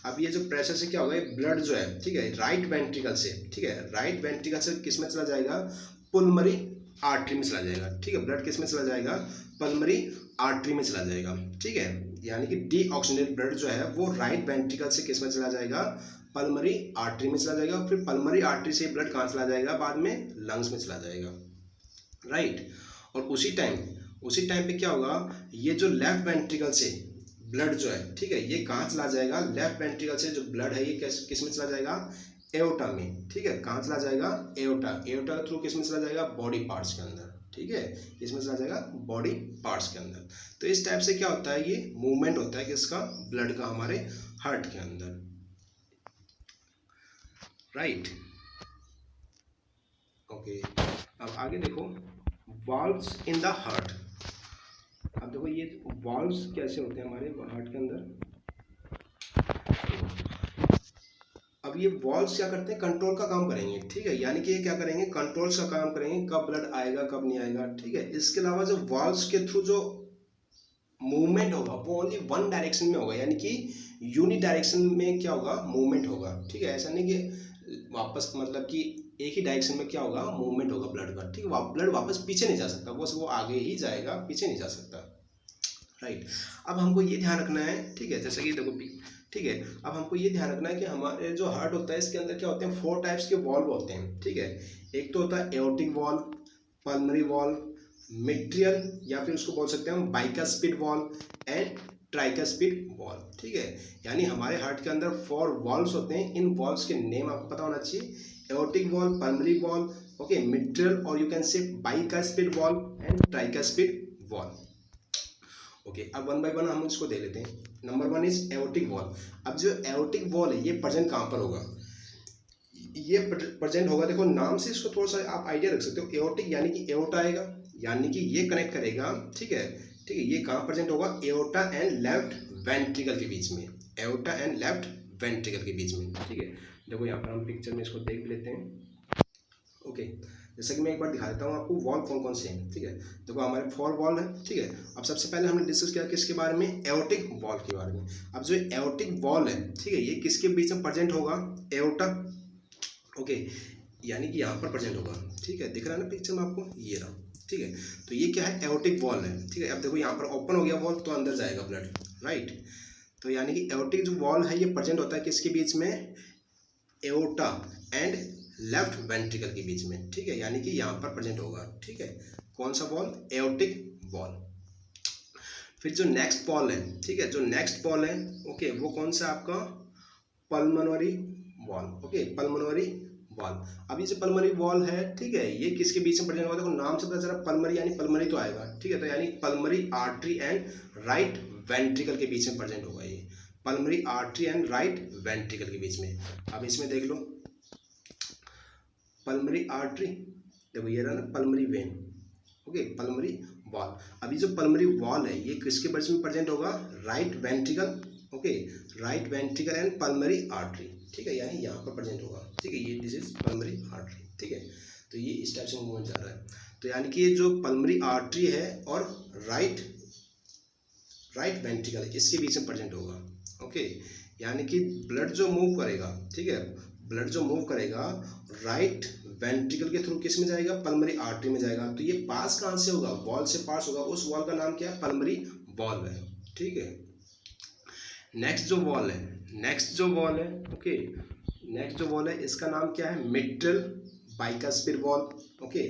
अब ये जो प्रेशर से क्या होगा, ये ब्लड जो है, ठीक है, राइट वेंट्रिकल से, ठीक है, राइट वेंट्रिकल से किस में चला जाएगा, पुलमरी आर्टरी में चला जाएगा, ठीक है, ब्लड किस में चला जाएगा, पल्मरी आर्टरी में चला जाएगा, ठीक है, यानी कि डीऑक्सीजनेटेड ब्लड जो है वो राइट वेंट्रिकल से किस में चला जाएगा, पल्मरी आर्टरी में चला जाएगा। फिर पल्मरी आर्टरी से ब्लड कहाँ चला जाएगा, बाद में लंग्स में चला जाएगा, राइट। और उसी टाइम पे क्या होगा, ये जो लेफ्ट वेंट्रिकल से ब्लड जो है, ठीक है, ये कहाँ चला जाएगा, लेफ्ट वेंट्रिकल से जो ब्लड है ये किस में चला जाएगा, एओर्टा में, ठीक है, कहाँ चला जाएगा, एओर्टा, एओर्टा के थ्रू किस में चला जाएगा, बॉडी पार्ट्स के अंदर, ठीक है, इसमें से आ जाएगा बॉडी पार्ट्स के अंदर। तो इस टाइप से क्या होता है, ये मूवमेंट होता है किसका, ब्लड का हमारे हार्ट के अंदर, राइट। ओके, अब आगे देखो वाल्व्स इन द हार्ट। अब देखो ये वाल्व्स कैसे होते हैं हमारे हार्ट के अंदर। अब ये वाल्व्स क्या करते हैं, कंट्रोल का काम करेंगे, ठीक है, यानी कि ये क्या करेंगे, कंट्रोल्स का काम करेंगे, कब ब्लड आएगा कब नहीं आएगा, ठीक है। इसके अलावा जो वाल्व्स के थ्रू जो मूवमेंट होगा वो ओनली वन डायरेक्शन में होगा, यानी कि यूनि डायरेक्शन में क्या होगा, मूवमेंट होगा, ठीक है। ऐसा नहीं कि वापस मतलब कि एक ही डायरेक्शन में क्या होगा, मूवमेंट होगा ब्लड का, ठीक है। ब्लड वापस पीछे नहीं जा सकता, बस वो आगे ही जाएगा, पीछे नहीं जा सकता, राइट। अब हमको ये ध्यान रखना है, ठीक है, जैसे कि देखो, ठीक है, अब हमको ये ध्यान रखना है कि हमारे जो हार्ट होता है इसके अंदर क्या होते हैं, 4 टाइप्स के वॉल्व होते हैं, ठीक है। एक तो होता है एओर्टिक वॉल्व, पल्मोनरी वॉल्व, मिट्रियल या फिर उसको बोल सकते हैं हम bicuspid valve and tricuspid valve, ठीक है। यानी हमारे हार्ट के अंदर 4 वॉल्व्स होते हैं। इन वॉल्व्स के नेम आपको पता होना चाहिए, aortic valve, pulmonary valve, okay, mitrial, और you can say bicuspid valve and tricuspid valve. Okay, अब वन बाय वन हम इसको दे लेते हैं। Number 1 is aortic valve. अब जो एओर्टिक वॉल्व है ये प्रेजेंट कहाँ पर होगा, ये प्रेजेंट होगा, देखो नाम से इसको थोड़ा सा आप आइडिया रख सकते हो। एओर्टिक यानी कि एओर्टा आएगा, यानी कि ये कनेक्ट करेगा, ठीक है, ठीक है। ये कहाँ प्रेजेंट होगा, एओर्टा एंड लेफ्ट वेंट्रिकल के बीच में, एओर्टा एंड लेफ्ट वेंट्रिकल के बीच में, ठीक है। देखो यहाँ पर हम पिक्चर में इसको देख लेते हैं। ओके, जैसे कि मैं एक बार दिखा देता हूँ आपको वॉल्व कौन कौन से हैं, ठीक है। देखो हमारे 4 वॉल्व है, ठीक है। अब सबसे पहले हमने डिस्कस किया किसके बारे में, एओर्टिक वॉल्व के बारे में। अब जो एओर्टिक वॉल्व है, ठीक है, ये किसके बीच में प्रेजेंट होगा, एओर्टा, ओके, यानी कि यहाँ पर प्रेजेंट होगा, ठीक है। दिख रहा है ना पिक्चर में आपको, ये रहा, ठीक है। तो ये क्या है, एओर्टिक वॉल्व है, ठीक है। अब देखो यहाँ पर ओपन हो गया वॉल्व तो अंदर जाएगा ब्लड, राइट। तो यानी कि एओर्टिक जो वॉल्व है ये प्रेजेंट होता है किसके बीच में, एओर्टा एंड लेफ्ट वेंट्रिकल के बीच में, ठीक है, यानी कि यहाँ पर प्रेजेंट होगा, ठीक है। कौन सा वॉल्व, एओर्टिक वॉल्व। फिर जो नेक्स्ट वॉल्व है, ठीक है, जो नेक्स्ट वॉल्व है, ओके, वो कौन सा आपका, pulmonary valve, okay, pulmonary valve. अभी जो पल्मोनरी वॉल्व है, ठीक है, ये किसके बीच में प्रेजेंट होगा, देखो नाम से पता चला पल्मोनरी यानी पल्मोनरी तो आएगा, ठीक है। तो यानी pulmonary artery and right ventricle के बीच में प्रेजेंट होगा, ये pulmonary artery and right ventricle के बीच में। अब इसमें देख लो पल्मोनरी आर्टरी, देखो ये रहा ना pulmonary vein, okay, pulmonary wall. अभी जो पल्मोनरी वॉल है ये किसके बीच में प्रेजेंट होगा, right ventricle, okay, right ventricle and pulmonary artery, ठीक है, यानी यहाँ पर प्रेजेंट होगा, ठीक है। ये दिस इज पल्मोनरी आर्टरी, ठीक है। तो ये इस टाइप से मूवमेंट जा रहा है। तो यानी कि ये जो पल्मोनरी आर्टरी है और राइट वेंट्रिकल इसके बीच में प्रेजेंट होगा, ओके। यानी कि ब्लड जो मूव करेगा, ठीक है, ब्लड जो मूव करेगा राइट वेंट्रिकल के थ्रू किस में जाएगा, पल्मोनरी आर्टरी में जाएगा। तो ये पास कहाँ से होगा, वॉल से पास होगा, उस वॉल का नाम क्या है, पल्मोनरी वॉल्व है, ठीक है। नेक्स्ट जो वॉल है, ओके, नेक्स्ट जो वॉल है इसका नाम क्या है, mitral bicuspid valve, okay,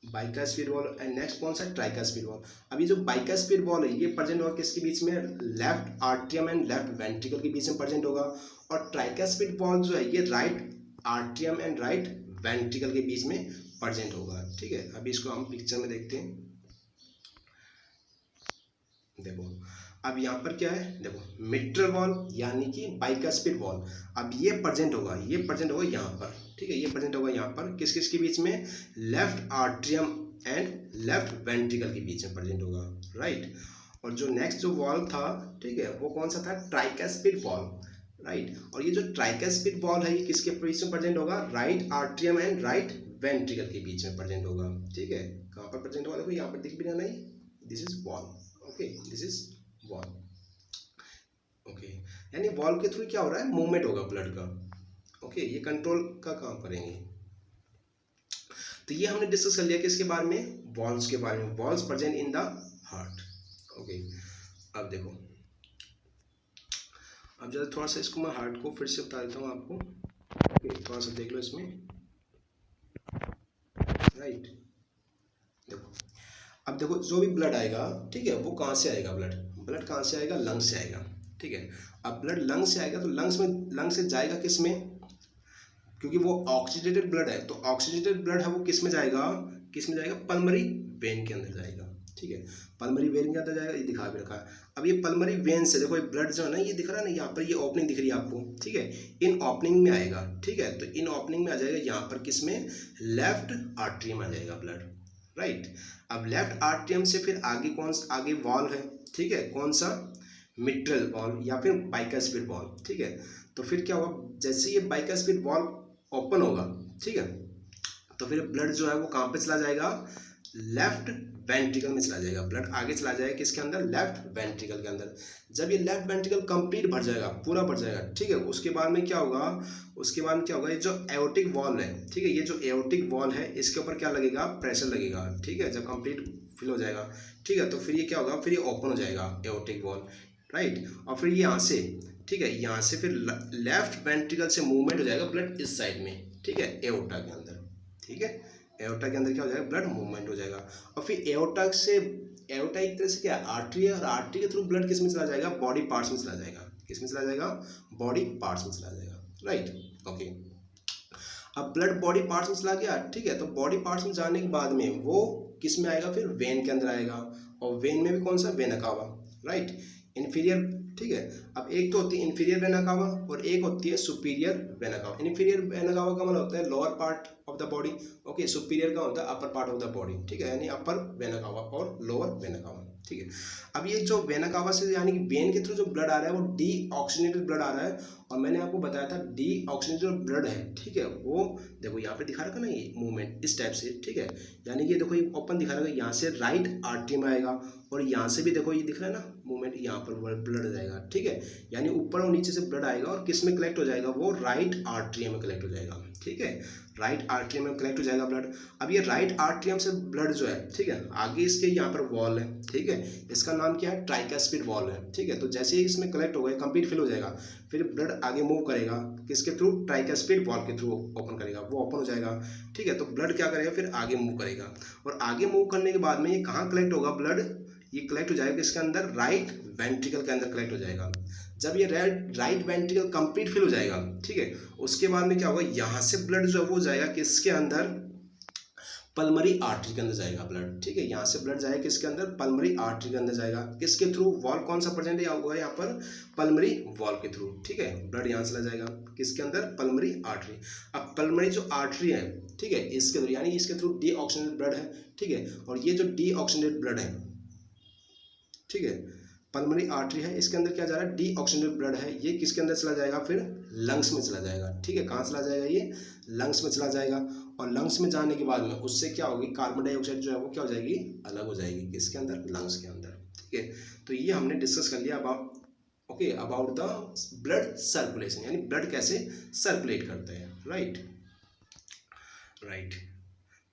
bicuspid valve. And next कौन सा, ट्राइकास्पिड वॉल्व। अभी जो बाइकास्पिड वॉल्व है ये प्रेजेंट होगा किसके बीच में, left atrium and left ventricle के बीच में प्रेजेंट होगा। और ट्राइकास्पिड वॉल्व जो है ये right atrium and right ventricle के बीच में प्रेजेंट होगा, ठीक है। अभी इसको हम पिक्चर में देखते हैं। देखो अब यहाँ पर क्या है, देखो मिट्रल वॉल्व यानी कि बाइकास्पिड वॉल्व। अब ये प्रेजेंट होगा यहाँ पर, ठीक है, ये प्रेजेंट होगा यहाँ पर किस किस के बीच में, left atrium and left ventricle के बीच में प्रेजेंट होगा, राइट। और जो नेक्स्ट जो वॉल्व था, ठीक है, वो कौन सा था, ट्राइकास्पिड वॉल्व, राइट। और ये जो ट्राइकास्पिड वॉल्व है ये किसके बीच में प्रेजेंट होगा, right atrium and right ventricle के बीच में प्रेजेंट होगा, ठीक है। कहाँ पर प्रेजेंट होगा, देखो यहाँ पर दिख भी रहा है, this is valve, okay, this is valve, okay. यानी वॉल्व के थ्रू क्या हो रहा है, मूवमेंट होगा ब्लड का, ओके, ये कंट्रोल का काम करेंगे। तो ये हमने डिस्कस कर लिया कि इसके बारे में, वॉल्व्स के बारे में, valves present in the heart, okay. अब देखो, अब जरा थोड़ा सा इसको मैं हार्ट को फिर से बता देता हूँ आपको, ओके, थोड़ा सा देख लो इसमें, राइट। देखो अब देखो जो भी ब्लड आएगा, ठीक है, वो कहाँ से आएगा, ब्लड कहाँ से आएगा, लंग्स से आएगा, ठीक है। अब ब्लड लंग्स से आएगा तो लंग्स से जाएगा किस में, क्योंकि वो ऑक्सीडेटेड ब्लड है, तो ऑक्सीडेटेड ब्लड है वो किस में जाएगा, किस में जाएगा, पल्मरी वेन के अंदर जाएगा। ठीक है, पल्मरी वेन के अंदर जाएगा, ये दिखा भी रखा है। अब ये पल्मरी वेन से देखो ये ब्लड जो है ना, ये दिख रहा है ना, यहाँ पर ये ओपनिंग दिख रही है आपको। ठीक है, इन ओपनिंग में आएगा। ठीक है, तो इन ओपनिंग में आ जाएगा यहाँ पर, किस में, लेफ्ट आर्टरी में आ जाएगा ब्लड। राइट, अब लेफ्ट आर्टरियम से फिर आगे आगे वॉल्व है। ठीक है, कौन सा, मिट्रल वॉल्व या फिर बाइकास्पिड वॉल्व। ठीक है, तो फिर क्या होगा, जैसे ये बाइकास्पिड वॉल्व ओपन होगा, ठीक है, तो फिर ब्लड जो है वो कहाँ पे चला जाएगा, लेफ्ट वेंट्रिकल में चला जाएगा। ब्लड आगे चला जाएगा किसके अंदर, लेफ्ट वेंट्रिकल के अंदर। जब ये लेफ्ट वेंट्रिकल कंप्लीट भर जाएगा, पूरा भर जाएगा, ठीक है, उसके बाद में क्या होगा, उसके बाद में क्या होगा, ये जो एओर्टिक वॉल है, ठीक है, ये जो एओर्टिक वॉल है इसके ऊपर क्या लगेगा, प्रेशर लगेगा। ठीक है, जब कंप्लीट फिल हो जाएगा, ठीक है, तो फिर ये क्या होगा, फिर ये ओपन हो जाएगा एओर्टिक वॉल। राइट, और फिर यहाँ से, ठीक है, यहाँ से फिर लेफ्ट वेंट्रिकल से मूवमेंट हो जाएगा ब्लड इस साइड में। ठीक है, एओर्टा के अंदर। ठीक है, एओर्टा के अंदर क्या हो जाएगा, ब्लड मूवमेंट हो जाएगा। और फिर एओर्टा से, एओर्टा एक तरह से क्या है, आर्टरी है, और आर्टरी के थ्रू ब्लड किस में चला जाएगा, बॉडी पार्ट्स में चला जाएगा। किस में चला जाएगा, बॉडी पार्ट्स में चला जाएगा। Right, okay. अब ब्लड बॉडी पार्ट्स में चला गया, ठीक है, तो बॉडी पार्ट्स में जाने के बाद में वो किस में आएगा, फिर वेन के अंदर आएगा। और वेन में भी कौन सा, वेना कावा। Right, inferior. ठीक है, अब एक तो होती है इन्फीरियर वेना कावा और एक होती है superior vena cava. Inferior vena cava का मतलब होता है lower part of the body. Okay, superior का होता है upper part of the body. ठीक है, यानी अपर वेना कावा और लोअर वेना कावा। ठीक है, अब ये जो वेना कावा से यानी कि वेन के थ्रू जो ब्लड आ रहा है वो डीऑक्सीजनेटेड ब्लड आ रहा है। और मैंने आपको बताया था डीऑक्सीजनेटेड ब्लड है, ठीक है, वो देखो यहाँ पे दिखा रखा ना ये मूवमेंट इस टाइप से। ठीक है, यानी कि देखो ये ओपन दिखा रखा है, यहाँ से राइट आर्टरी में आएगा और यहाँ से भी देखो ये दिख रहा है ना मूवमेंट, यहाँ पर ब्लड जाएगा। ठीक है, यानी ऊपर और नीचे से ब्लड आएगा और किस में कलेक्ट हो जाएगा, वो राइट आर्टरियम में कलेक्ट हो जाएगा। ठीक है, राइट आर्टरियम में कलेक्ट हो जाएगा ब्लड। अब ये राइट आर्टरियम से ब्लड जो है, ठीक है, आगे इसके यहाँ पर वॉल है। ठीक है, इसका नाम क्या है, ट्राइकास्पिड वॉल है। ठीक है, तो जैसे ही इसमें कलेक्ट हो गया, कंप्लीट फिल हो जाएगा, फिर ब्लड आगे मूव करेगा किसके थ्रू, ट्राइकास्पिड वॉल के थ्रू ओपन करेगा, वो ओपन हो जाएगा। ठीक है, तो ब्लड क्या करेगा, फिर आगे मूव करेगा और आगे मूव करने के बाद में ये कहाँ कलेक्ट होगा ब्लड, ये कलेक्ट हो जाएगा किसके अंदर, राइट वेंट्रिकल के अंदर कलेक्ट हो जाएगा। जब ये राइट वेंट्रिकल कंप्लीट फिल हो जाएगा, ठीक है, उसके बाद में क्या होगा, यहाँ से ब्लड जो है वो जाएगा किसके अंदर, पल्मरी आर्टरी के अंदर जाएगा ब्लड। ठीक है, यहाँ से ब्लड जाएगा किसके अंदर, पल्मरी आर्टरी के अंदर जाएगा। किसके थ्रू, वॉल कौन सा प्रेजेंट है हुआ है यहाँ पर, पल्मरी वॉल के थ्रू। ठीक है, ब्लड यहाँ चला जाएगा किसके अंदर, पल्मरी आर्टरी। अब पल्मरी जो आर्टरी है, ठीक है, इसके थ्रू यानी इसके थ्रू डीऑक्सीजनेटेड ब्लड है। ठीक है, और ये जो डीऑक्सीजनेटेड ब्लड है, ठीक है, पल्मरी आर्टरी है, इसके अंदर क्या जा रहा है, डीऑक्सीजनेटेड ब्लड है, ये किसके अंदर चला जाएगा, फिर लंग्स में चला जाएगा। ठीक है, कहाँ चला जाएगा, ये लंग्स में चला जाएगा। और लंग्स में जाने के बाद में उससे क्या होगी, कार्बन डाइऑक्साइड जो है वो क्या हो जाएगी, अलग हो जाएगी किसके अंदर, लंग्स के अंदर। ठीक है, तो ये हमने डिस्कस कर लिया अबाउट द ब्लड सर्कुलेशन, यानी ब्लड कैसे सर्कुलेट करते हैं। राइट,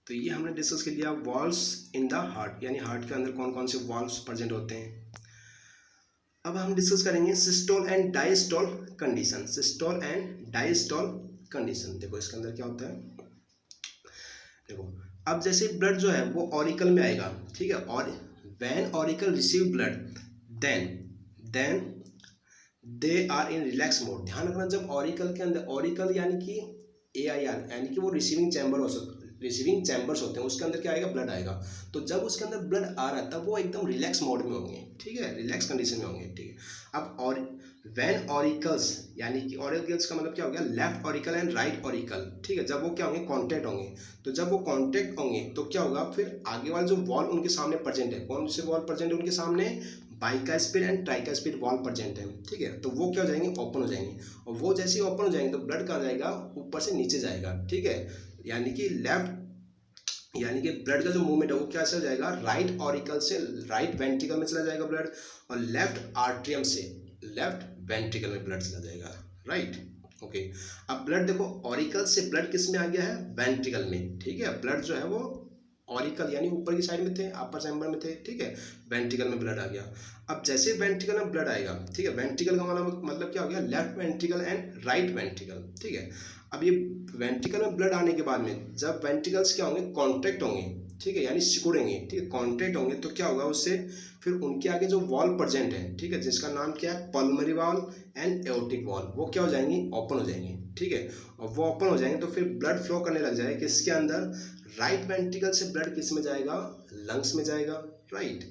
तो ये हमने डिस्कस कर लिया वॉल्व्स इन द हार्ट, यानी हार्ट के अंदर कौन कौन से वॉल्व्स प्रेजेंट होते हैं। अब हम डिस्कस करेंगे systole and diastole condition. Systole and diastole condition, देखो इसके अंदर क्या होता है, देखो अब जैसे ब्लड जो है वो ऑरिकल में आएगा, ठीक है, और when auricle receive blood then they are in relax mode. ध्यान रखना, जब ऑरिकल के अंदर, ऑरिकल यानी कि AIR यानी कि वो रिसीविंग चैम्बर्स होते हैं, उसके अंदर क्या आएगा, ब्लड आएगा। तो जब उसके अंदर ब्लड आ रहा है तब वो एकदम रिलैक्स मोड में होंगे। ठीक है, रिलैक्स कंडीशन में होंगे। ठीक है, अब और व्हेन ऑरिकल्स, यानी कि ऑरिकल्स का मतलब क्या हो गया, left auricle and right auricle. ठीक है, जब वो क्या होंगे, कॉन्टैक्ट होंगे, तो जब वो कॉन्टैक्ट होंगे तो क्या होगा, फिर आगे वाले जो वॉल उनके सामने प्रेजेंट है, कौन से वॉल प्रेजेंट है उनके सामने, bicuspid and tricuspid wall present है। ठीक है, तो वो क्या हो जाएंगे, ओपन हो जाएंगे, और वो जैसे ही ओपन हो जाएंगे तो ब्लड कहाँ जाएगा, ऊपर से नीचे जाएगा। ठीक है, यानी कि ब्लड का जो मूवमेंट है वो क्या चला जाएगा, राइट ऑरिकल से राइट वेंट्रिकल में चला जाएगा ब्लड, और लेफ्ट आर्टरियम से लेफ्ट वेंट्रिकल में ब्लड चला जाएगा। Right, okay. अब ब्लड देखो, ऑरिकल से ब्लड किस में आ गया है, वेंट्रिकल में। ठीक है, ब्लड जो है वो ऑरिकल यानी ऊपर की साइड में थे, अपर चैम्बर में थे। ठीक है, वेंट्रिकल में ब्लड आ गया। अब जैसे वेंट्रिकल में ब्लड आएगा, ठीक है, वेंट्रिकल का मतलब क्या हो गया, left ventricle and right ventricle. ठीक है, अब ये वेंट्रिकल में ब्लड आने के बाद में जब वेंट्रिकल्स क्या होंगे, कॉन्ट्रैक्ट होंगे, ठीक है, यानी सिकुड़ेंगे, ठीक है, कॉन्ट्रैक्ट होंगे, तो क्या होगा उससे फिर उनके आगे जो वॉल प्रेजेंट है, ठीक है, जिसका नाम क्या है, pulmonary wall and aortic wall, वो क्या हो जाएंगी, ओपन हो जाएंगे, ठीक है। और वो ओपन हो जाएंगे तो फिर ब्लड फ्लो करने लग जाएगा किसके अंदर, राइट वेंट्रिकल से ब्लड किस में जाएगा, लंग्स में जाएगा, right,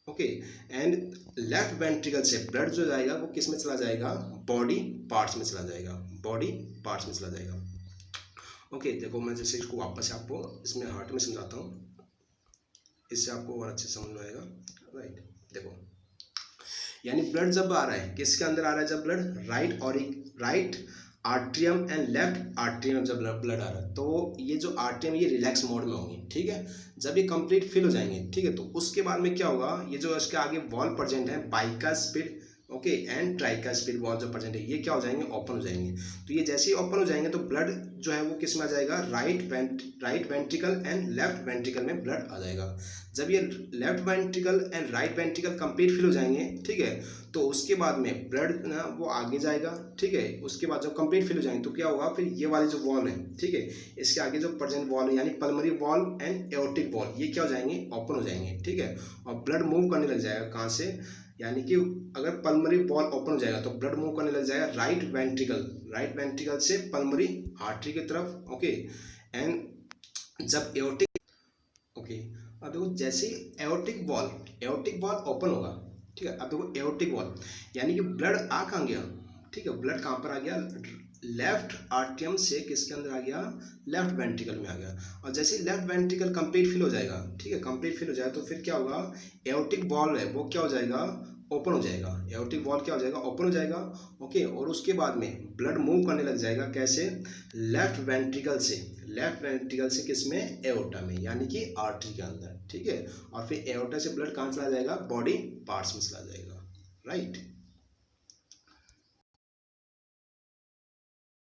okay. And left ventricle से ब्लड जो जाएगा वो किस में चला जाएगा, बॉडी पार्ट्स में चला जाएगा, बॉडी पार्ट्स में चला जाएगा, ओके। देखो मैं जैसे इसको वापस आपको इसमें हार्ट में समझाता हूँ, इससे आपको और अच्छे समझ में आएगा, राइट। देखो यानी ब्लड जब आ रहा है किसके अंदर आ रहा है, जब blood right atrium and left atrium जब ब्लड आ रहा है, तो ये जो आर्ट्रियम ये रिलैक्स मोड में होंगे, ठीक है। जब ये कंप्लीट फिल हो जाएंगे, ठीक है, तो उसके बाद में क्या होगा, ये जो इसके आगे वॉल प्रेजेंट है bicuspid, okay, and tricuspid wall जो प्रेजेंट है, ये क्या हो जाएंगे, ओपन हो जाएंगे। तो ये जैसे ही ओपन हो जाएंगे तो ब्लड जो है वो किस में आ जाएगा, right ventricle and left ventricle में ब्लड आ जाएगा। जब ये left ventricle and right ventricle complete fill हो जाएंगे, ठीक है, तो उसके बाद में ब्लड ना वो आगे जाएगा, ठीक है। उसके बाद जब कंप्लीट फिल हो जाएंगे तो क्या होगा, फिर ये वाली जो वॉल है, ठीक है, इसके आगे जो प्रेजेंट वॉल है यानी pulmonary wall and aortic wall, ये क्या हो जाएंगे, ओपन हो जाएंगे, ठीक है। और ब्लड मूव करने लग जाएगा कहाँ से, यानी कि अगर पल्मोनरी वॉल ओपन हो जाएगा तो ब्लड मूव करने लग जाएगा राइट वेंट्रिकल से पल्मोनरी आर्टरी की तरफ, ओके। एंड जब एओर्टिक, ओके, अब देखो जैसे एओर्टिक वॉल ओपन होगा, ठीक है। अब देखो एओर्टिक वॉल यानी कि ब्लड आ कहाँ गया, ठीक है, ब्लड कहाँ पर आ गया, लेफ्ट आर्टियम से किसके अंदर आ गया, लेफ्ट वेंट्रिकल में आ गया। और जैसे लेफ्ट वेंट्रिकल कंप्लीट फिल हो जाएगा, ठीक है, कंप्लीट फिल हो जाएगा तो फिर क्या होगा, एओर्टिक वॉल है वो क्या हो जाएगा, ओपन हो जाएगा, एओर्टिक वॉल क्या हो जाएगा, ओपन हो जाएगा, ओके। और उसके बाद में ब्लड मूव करने लग जाएगा कैसे, लेफ्ट वेंट्रिकल से किस में, एओर्टा में, यानी कि आर्टरी के अंदर, ठीक है। और फिर एओर्टा से ब्लड कहाँ चला जाएगा, बॉडी पार्ट्स में चला जाएगा, राइट।